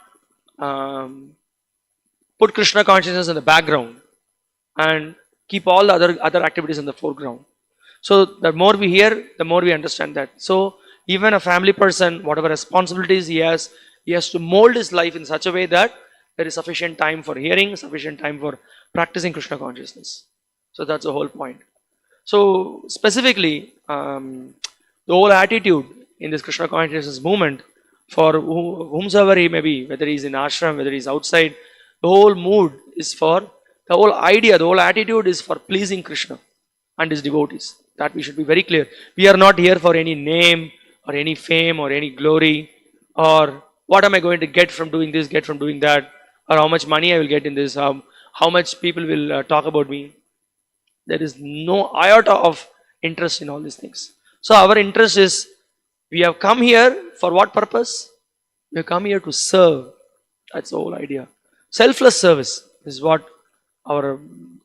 put Krishna consciousness in the background and keep all the other activities in the foreground. So the more we hear, the more we understand that. So even a family person, whatever responsibilities he has to mold his life in such a way that there is sufficient time for hearing, sufficient time for practicing Krishna consciousness. So that's the whole point. So specifically, the whole attitude in this Krishna consciousness movement, for whomsoever he may be, whether he's in ashram, whether he's outside, the whole mood is for, the whole idea, the whole attitude is for pleasing Krishna and his devotees. That we should be very clear. We are not here for any name or any fame or any glory, or what am I going to get from doing this, get from doing that, or how much money I will get in this, how much people will talk about me. There is no iota of interest in all these things. So our interest is, we have come here for what purpose? We have come here to serve. That's the whole idea. Selfless service is what our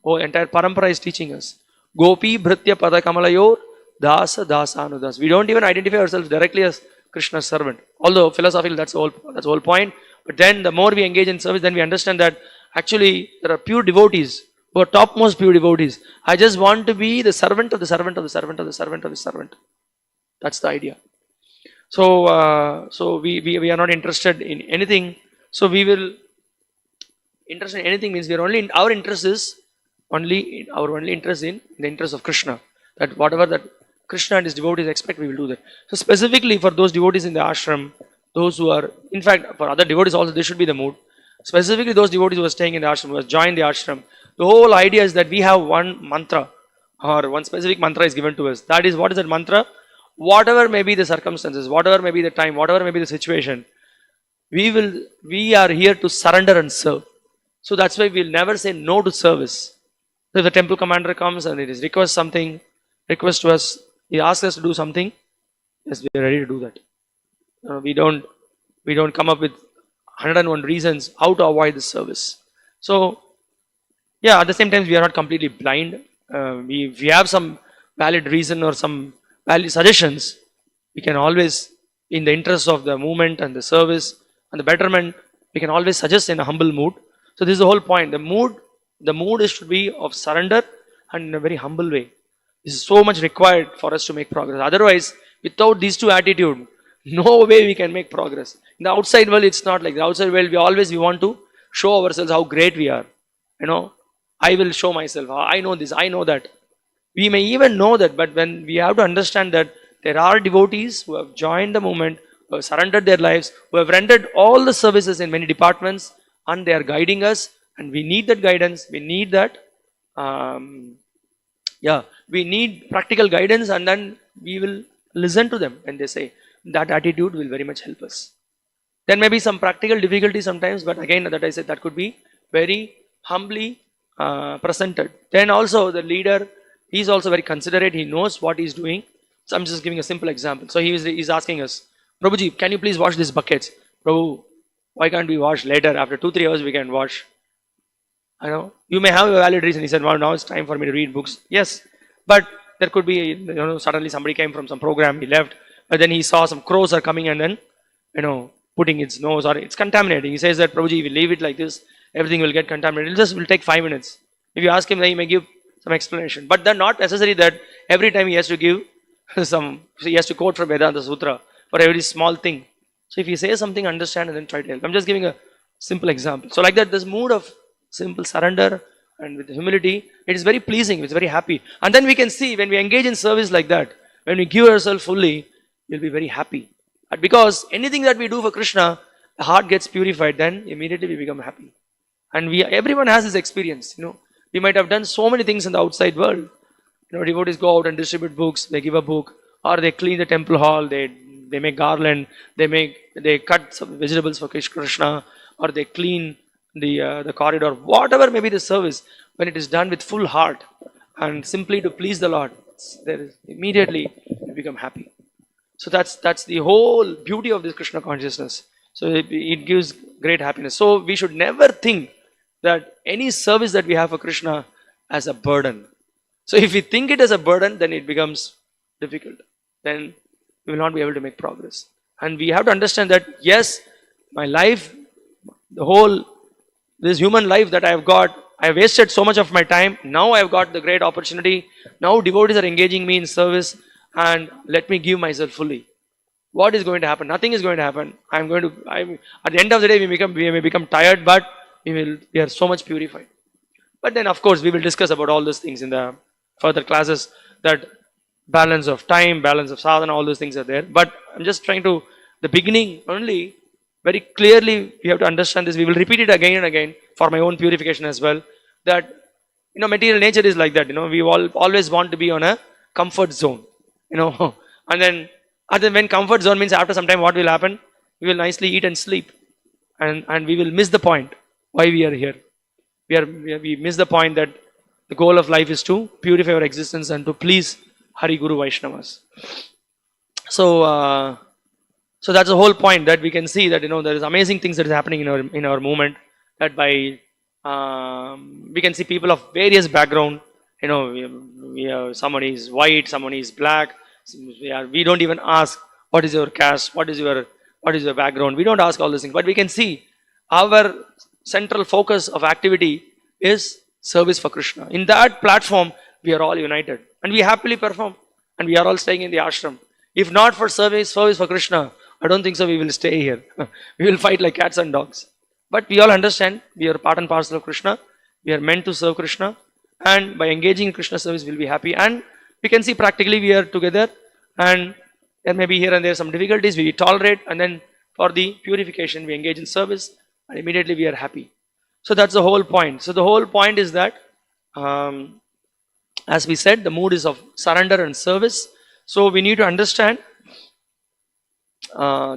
whole entire parampara is teaching us. Gopi Bhritya Pada Kamalayor Dasa Dasanudas. We don't even identify ourselves directly as Krishna's servant. Although philosophically that's the whole point. But then the more we engage in service, then we understand that actually there are pure devotees, who are topmost pure devotees. I just want to be the servant of the servant of the servant of the servant of the servant. That's the idea. So we are not interested in anything. So we will interested in anything means we are only our interest is only interest in the interest of Krishna. That whatever that Krishna and his devotees expect, we will do that. So specifically for those devotees in the ashram, those who are, in fact, for other devotees also, this should be the mood. Specifically those devotees who are staying in the ashram, who have joined the ashram, the whole idea is that we have one mantra, or one specific mantra is given to us. That is, what is that mantra? Whatever may be the circumstances, whatever may be the time, whatever may be the situation, we are here to surrender and serve. So that's why we'll never say no to service. So if the temple commander comes and it is request to us, he asks us to do something, yes, we are ready to do that. We don't come up with 101 reasons how to avoid this service. So yeah, at the same time we are not completely blind. If we have some valid reason or some valid suggestions, we can always, in the interest of the movement and the service and the betterment, we can always suggest in a humble mood. So this is the whole point. The mood is to be of surrender and in a very humble way. This is so much required for us to make progress. Otherwise, without these two attitudes, no way we can make progress. In the outside world, it's not like the outside world. We want to show ourselves how great we are. I will show myself. I know this. I know that. We may even know that, but when we have to understand that there are devotees who have joined the movement, who have surrendered their lives, who have rendered all the services in many departments, and they are guiding us, and we need that guidance. We need that, um, yeah, we need practical guidance, and then we will listen to them when they say. That attitude will very much help us. There may be some practical difficulty sometimes, but again, that I said, that could be very humbly presented. Then also the leader, he's also very considerate. He knows what he's doing. So I'm just giving a simple example. So he's asking us, Prabhuji, can you please wash these buckets? Prabhu, why can't we wash later? After 2-3 hours we can wash. I know you may have a valid reason. He said, well, now it's time for me to read books. Yes, but there could be, suddenly somebody came from some program, he left, but then he saw some crows are coming, and then, putting its nose, or it's contaminating. He says that, Prabhuji, if we leave it like this, everything will get contaminated. It will take 5 minutes. If you ask him, then he may give some explanation. But then not necessary that every time he has to give he has to quote from Vedanta Sutra for every small thing. So if he says something, understand and then try to help. I'm just giving a simple example. So like that, this mood of simple surrender and with humility, it is very pleasing, it's very happy. And then we can see when we engage in service like that, when we give ourselves fully, we'll be very happy. And because anything that we do for Krishna, the heart gets purified, then immediately we become happy. And everyone has this experience. We might have done so many things in the outside world. Devotees go out and distribute books, they give a book, or they clean the temple hall, they make garland, they cut some vegetables for Krishna, or they clean the corridor, whatever may be the service. When it is done with full heart and simply to please the Lord, immediately we become happy. So that's the whole beauty of this Krishna consciousness. So it gives great happiness. So we should never think that any service that we have for Krishna as a burden. So if we think it as a burden, then it becomes difficult. Then we will not be able to make progress. And we have to understand that, yes, my life, this human life that I have got, I have wasted so much of my time. Now I have got the great opportunity. Now devotees are engaging me in service, and let me give myself fully. What is going to happen? Nothing is going to happen. At the end of the day, we may become tired, but we are so much purified. But then, of course, we will discuss about all those things in the further classes, that balance of time, balance of sadhana, all those things are there. But I'm just trying to, the beginning only, very clearly we have to understand this. We will repeat it again and again for my own purification as well. That, material nature is like that. We always want to be on a comfort zone. And then when comfort zone means, after some time what will happen? We will nicely eat and sleep. And we will miss the point why we are here. We miss the point that the goal of life is to purify our existence and to please Hari Guru Vaishnavas. So that's the whole point, that we can see that there is amazing things that is happening in our movement. That by we can see people of various background. Someone is white, someone is black. We don't even ask what is your caste, what is your background. We don't ask all those things, but we can see our central focus of activity is service for Krishna. In that platform, we are all united and we happily perform, and we are all staying in the ashram. If not for service for Krishna, I don't think so we will stay here. We will fight like cats and dogs. But we all understand we are part and parcel of Krishna. We are meant to serve Krishna, and by engaging in Krishna service, we'll be happy. And we can see practically we are together, and there may be here and there some difficulties we tolerate, and then for the purification we engage in service, and immediately we are happy. So that's the whole point. So the whole point is that, as we said, the mood is of surrender and service. So we need to understand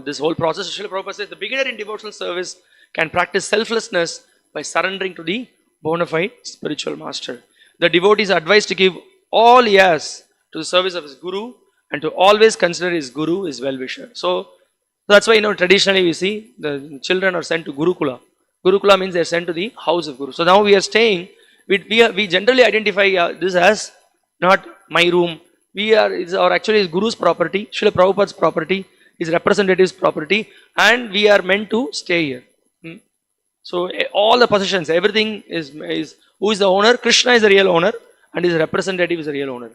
this whole process. Srila Prabhupada says the beginner in devotional service can practice selflessness by surrendering to the bona fide spiritual master. The devotee is advised to give all he has to the service of his guru, and to always consider his guru his well-wisher. So that's why traditionally we see the children are sent to Gurukula. Gurukula means they are sent to the house of Guru. So now we are staying. We generally identify this as not my room. It's actually Guru's property, Srila Prabhupada's property, his representative's property, and we are meant to stay here. So all the possessions, everything is who is the owner? Krishna is the real owner, and his representative is the real owner.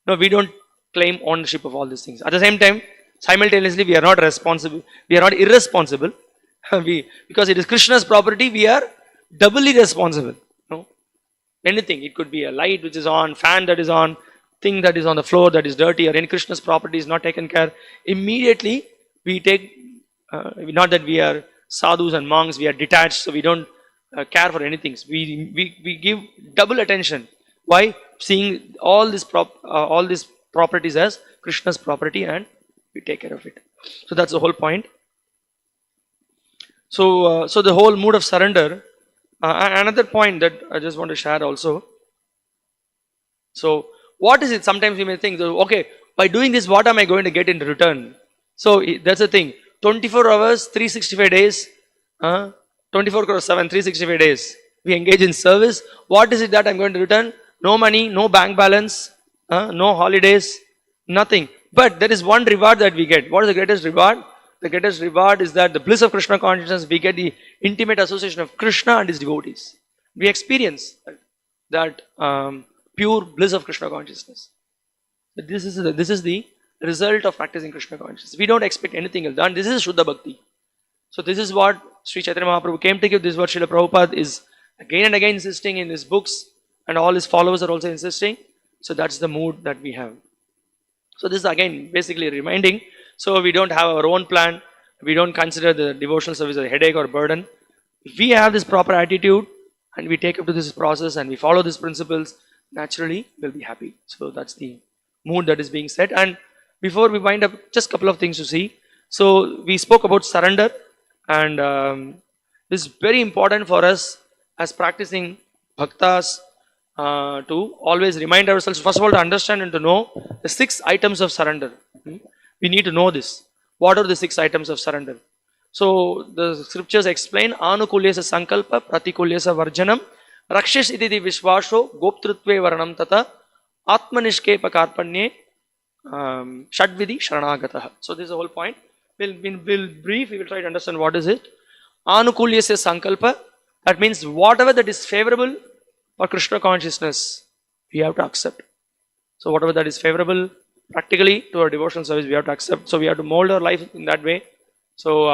No, we don't claim ownership of all these things. At the same time, simultaneously, we are not responsible. We are not irresponsible. Because it is Krishna's property, we are doubly responsible. Anything, it could be a light which is on, fan that is on, thing that is on the floor that is dirty or any Krishna's property is not taken care, immediately we take, not that we are sadhus and monks, we are detached, so we don't care for anything. We give double attention. Why? Seeing all these properties as Krishna's property, and we take care of it. So that's the whole point. So the whole mood of surrender. Another point that I just want to share also. So what is it? Sometimes we may think, okay, by doing this, what am I going to get in return? So that's the thing. 24 hours, 365 days, 24 cross 7, 365 days. We engage in service. What is it that I'm going to return? No money, no bank balance, no holidays, nothing. But there is one reward that we get. What is the greatest reward? The greatest reward is that the bliss of Krishna consciousness, we get the intimate association of Krishna and his devotees. We experience that pure bliss of Krishna consciousness. This is the result of practicing Krishna consciousness. We don't expect anything else. And this is Shuddha Bhakti. So this is what Sri Chaitanya Mahaprabhu came to give. This is what Srila Prabhupada is again and again insisting in his books, and all his followers are also insisting. So that's the mood that we have. So this is again basically reminding. So we don't have our own plan. We don't consider the devotional service a headache or burden. If we have this proper attitude and we take up to this process and we follow these principles, naturally we'll be happy. So that's the mood that is being set. And before we wind up, just a couple of things to see. So we spoke about surrender, and this is very important for us as practicing bhaktas to always remind ourselves, first of all, to understand and to know the 6 items of surrender. We need to know this. What are the 6 items of surrender? So the scriptures explain, Anukulyasa sankalpa, Pratikulyasa varjanam, Rakshish iditi vishvasho, Goptrutve varanam tata, Atmanishkepa karpanye, Shadvidi sharanagataha. So this is the whole point. We'll brief, we will try to understand what is it. Anukulyasa sankalpa, that means whatever that is favorable for Krishna consciousness, we have to accept. So whatever that is favorable practically to our devotional service, we have to accept. So we have to mold our life in that way. So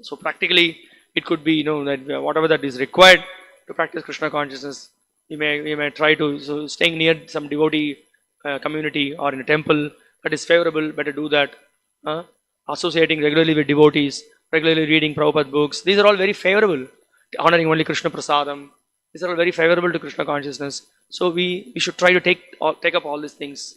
so practically it could be, that whatever that is required to practice Krishna consciousness, we may try to, so staying near some devotee community or in a temple that is favorable, better do that. Associating regularly with devotees, regularly reading Prabhupada books, these are all very favorable. Honoring only Krishna Prasadam, these are all very favorable to Krishna consciousness. So we should try to take up all these things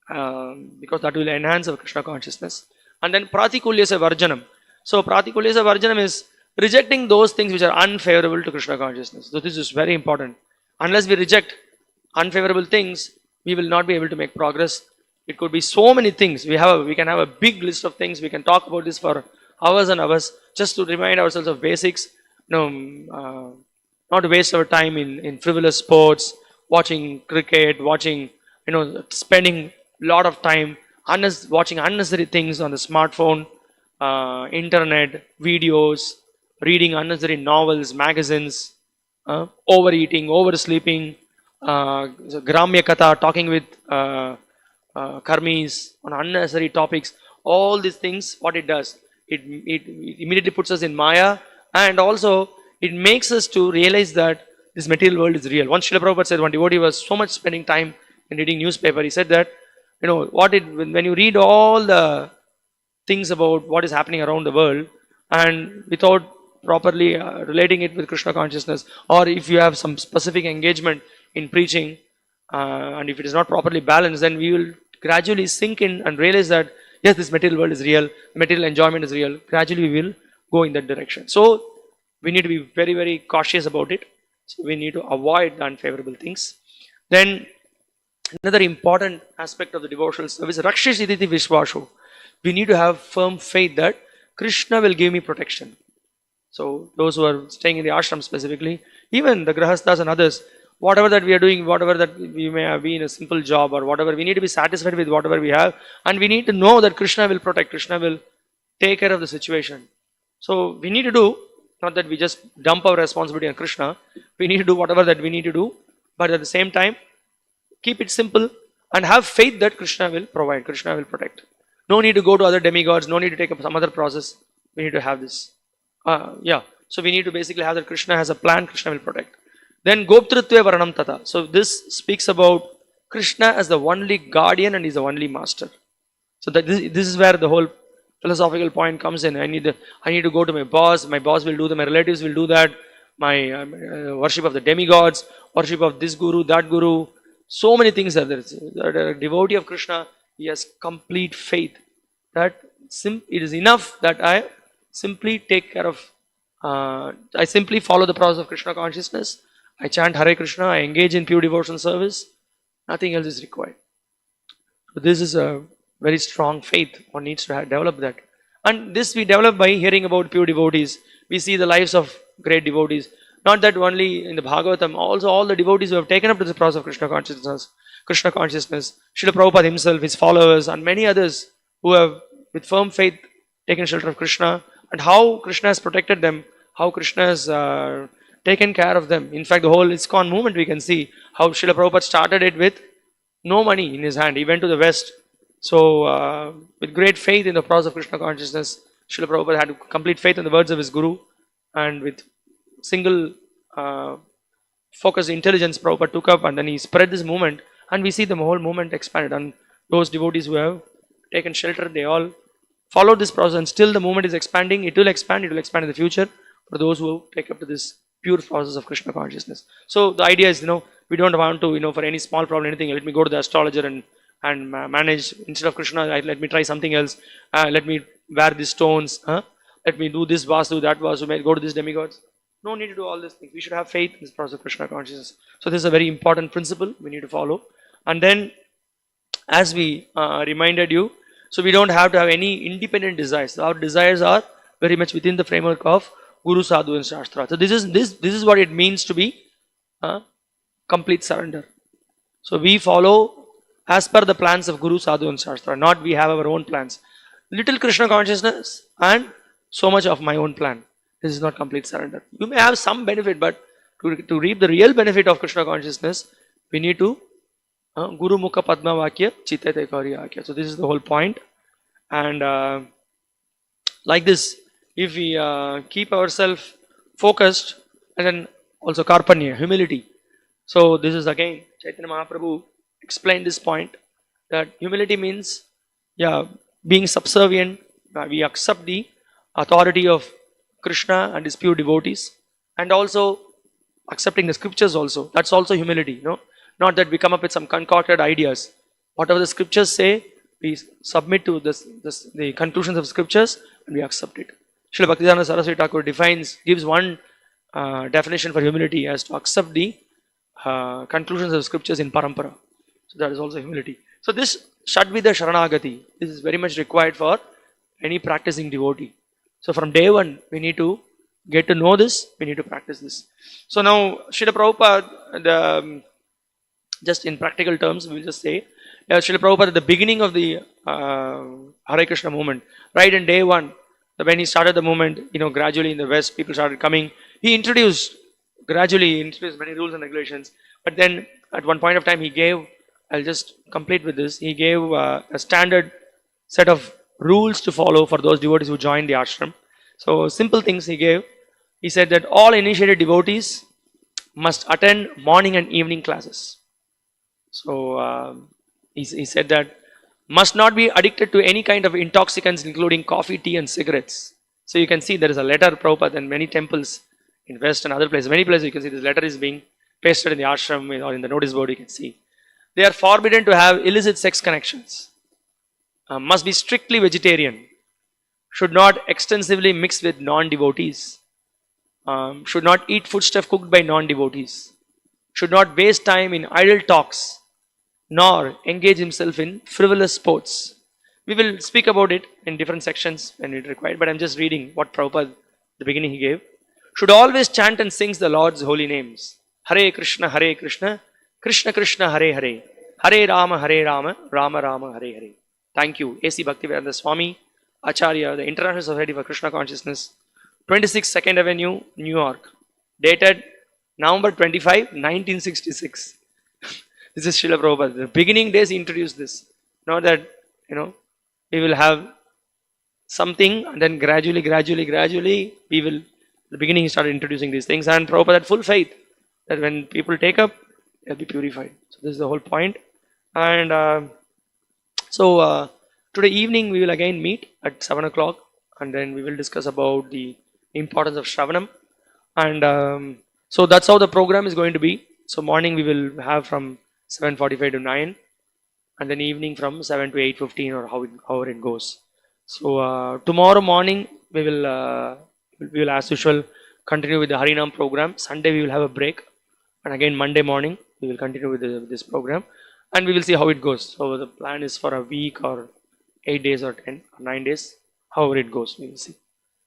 because that will enhance our Krishna consciousness. And then Pratikulyasa Varjanam. So Pratikulyasa Varjanam is rejecting those things which are unfavorable to Krishna consciousness. So this is very important. Unless we reject unfavorable things, we will not be able to make progress. It could be so many things. We can have a big list of things. We can talk about this for hours and hours just to remind ourselves of basics. Not to waste our time in frivolous sports, watching cricket, spending a lot of time watching unnecessary things on the smartphone, internet, videos, reading unnecessary novels, magazines, overeating, oversleeping, Gramya Katha, talking with karmis on unnecessary topics. All these things, what it does, it immediately puts us in Maya, and also it makes us to realize that this material world is real. Once Srila Prabhupada said, one devotee was so much spending time in reading newspaper, he said that, when you read all the things about what is happening around the world and without properly relating it with Krishna consciousness, or if you have some specific engagement in preaching and if it is not properly balanced, then we will gradually sink in and realize that yes, this material world is real, material enjoyment is real. Gradually we will go in that direction. So we need to be very, very cautious about it. So we need to avoid the unfavorable things. Then another important aspect of the devotional service, Rakshish iditi vishvasho. We need to have firm faith that Krishna will give me protection. So those who are staying in the ashram specifically, even the grahasthas and others, whatever that we are doing, whatever that we may have been a simple job or whatever, we need to be satisfied with whatever we have, and we need to know that Krishna will protect, Krishna will take care of the situation. So we need to do, not that we just dump our responsibility on Krishna, we need to do whatever that we need to do, but at the same time, keep it simple and have faith that Krishna will provide, Krishna will protect. No need to go to other demigods, no need to take up some other process. We need to have this. So we need to basically have that Krishna has a plan, Krishna will protect. Then Goptrutve Varanam Tata. So this speaks about Krishna as the only guardian and is the only master. So that this is where the whole philosophical point comes in. I need to go to my boss. My boss will do that. My relatives will do that. My worship of the demigods, worship of this guru, that guru. So many things are there. The devotee of Krishna, he has complete faith that it is enough that I simply take care of. I simply follow the process of Krishna consciousness. I chant Hare Krishna. I engage in pure devotional service. Nothing else is required. So this is a very strong faith. One needs to develop that. And this we develop by hearing about pure devotees. We see the lives of great devotees. Not that only in the Bhagavatam, also all the devotees who have taken up to the process of Krishna consciousness, Srila Prabhupada himself, his followers, and many others who have with firm faith taken shelter of Krishna, and how Krishna has protected them, how Krishna has taken care of them. In fact, the whole ISKCON movement, we can see how Srila Prabhupada started it with no money in his hand. He went to the West. So, with great faith in the process of Krishna consciousness, Srila Prabhupada had complete faith in the words of his Guru, and with single focused intelligence, Prabhupada took up and then he spread this movement, and we see the whole movement expanded. And those devotees who have taken shelter, they all followed this process, and still the movement is expanding. It will expand in the future for those who take up to this pure process of Krishna consciousness. So, the idea is, we don't want to, for any small problem, anything, let me go to the astrologer and manage. Instead of Krishna, let me try something else. Let me wear these stones. Let me do this vastu, that vastu, go to these demigods. No need to do all these things. We should have faith in this process of Krishna consciousness. So this is a very important principle we need to follow. And then, as we reminded you, so we don't have to have any independent desires. Our desires are very much within the framework of Guru, Sadhu and Shastra. So this is what it means to be complete surrender. So we follow as per the plans of Guru, Sadhu and Shastra, not we have our own plans. Little Krishna consciousness and so much of my own plan. This is not complete surrender. You may have some benefit, but to reap the real benefit of Krishna consciousness, we need to Guru Mukha Padma Vakya Chitate Karya Akya. So this is the whole point. And like this, if we keep ourselves focused, and then also Karpanya, humility. So this is again, Chaitanya Mahaprabhu explained this point, that humility means, being subservient. We accept the authority of Krishna and his pure devotees, and also accepting the scriptures also. That's also humility, Not that we come up with some concocted ideas. Whatever the scriptures say, we submit to the conclusions of scriptures and we accept it. Srila Bhaktivedanta Saraswati Thakur gives one definition for humility as to accept the conclusions of scriptures in parampara. So that is also humility. So this Shadvida Sharanagati, this is very much required for any practicing devotee. So from day one, we need to get to know this, we need to practice this. So now, Srila Prabhupada, just in practical terms, we'll just say, Srila Prabhupada at the beginning of the Hare Krishna movement, right in day one, when he started the movement, gradually in the West, people started coming. He gradually introduced many rules and regulations. But then at one point of time, he gave, I'll just complete with this, he gave a standard set of rules to follow for those devotees who joined the ashram. So simple things he gave. He said that all initiated devotees must attend morning and evening classes. So he said that must not be addicted to any kind of intoxicants, including coffee, tea and cigarettes. So you can see there is a letter Prabhupada in many temples in West and other places. Many places you can see this letter is being pasted in the ashram or in the notice board, you can see. They are forbidden to have illicit sex connections. Must be strictly vegetarian. Should not extensively mix with non-devotees. Should not eat foodstuff cooked by non-devotees. Should not waste time in idle talks, nor engage himself in frivolous sports. We will speak about it in different sections when it required, but I'm just reading what Prabhupada, the beginning he gave. Should always chant and sing the Lord's holy names. Hare Krishna, Krishna Krishna, Hare Hare. Hare Rama, Rama Rama, Hare Hare. Thank you. A.C. Bhaktivedanta Swami, Acharya, the International Society for Krishna Consciousness, 26 2nd Avenue, New York. Dated November 25, 1966. This is Srila Prabhupada. The beginning days he introduced this. Not that, we will have something and then gradually, we will, the beginning he started introducing these things, and Prabhupada had full faith that when people take up, they'll be purified. So this is the whole point. And so today evening we will again meet at 7 o'clock, and then we will discuss about the importance of Shravanam. And so that's how the program is going to be. So morning we will have from 7:45 to 9, and then evening from 7 to 8:15, or however it goes. So tomorrow morning we will as usual continue with the Harinam program. Sunday we will have a break, and again Monday morning we will continue with this program, and we will see how it goes. So the plan is for a week, or 8 days, or 10 or 9 days, however it goes. We will see.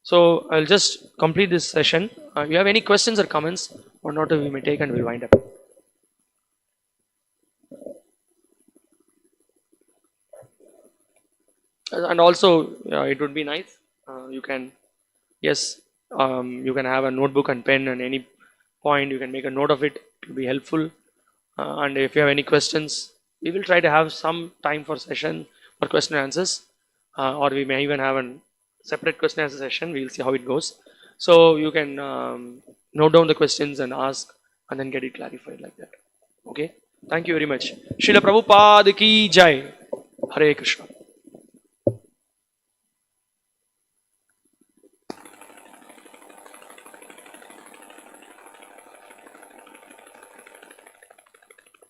So I'll just complete this session. If you have any questions or comments, one or two we may take, and we'll wind up. And also it would be nice, you can, yes, you can have a notebook and pen, and any point you can make a note of it. It will be helpful. And if you have any questions, we will try to have some time for session for question and answers, or we may even have a separate question and answer session. We will see how it goes. So you can note down the questions and ask, and then get it clarified like that. Okay, thank you very much. Srila Prabhupada ki jai. Hare Krishna.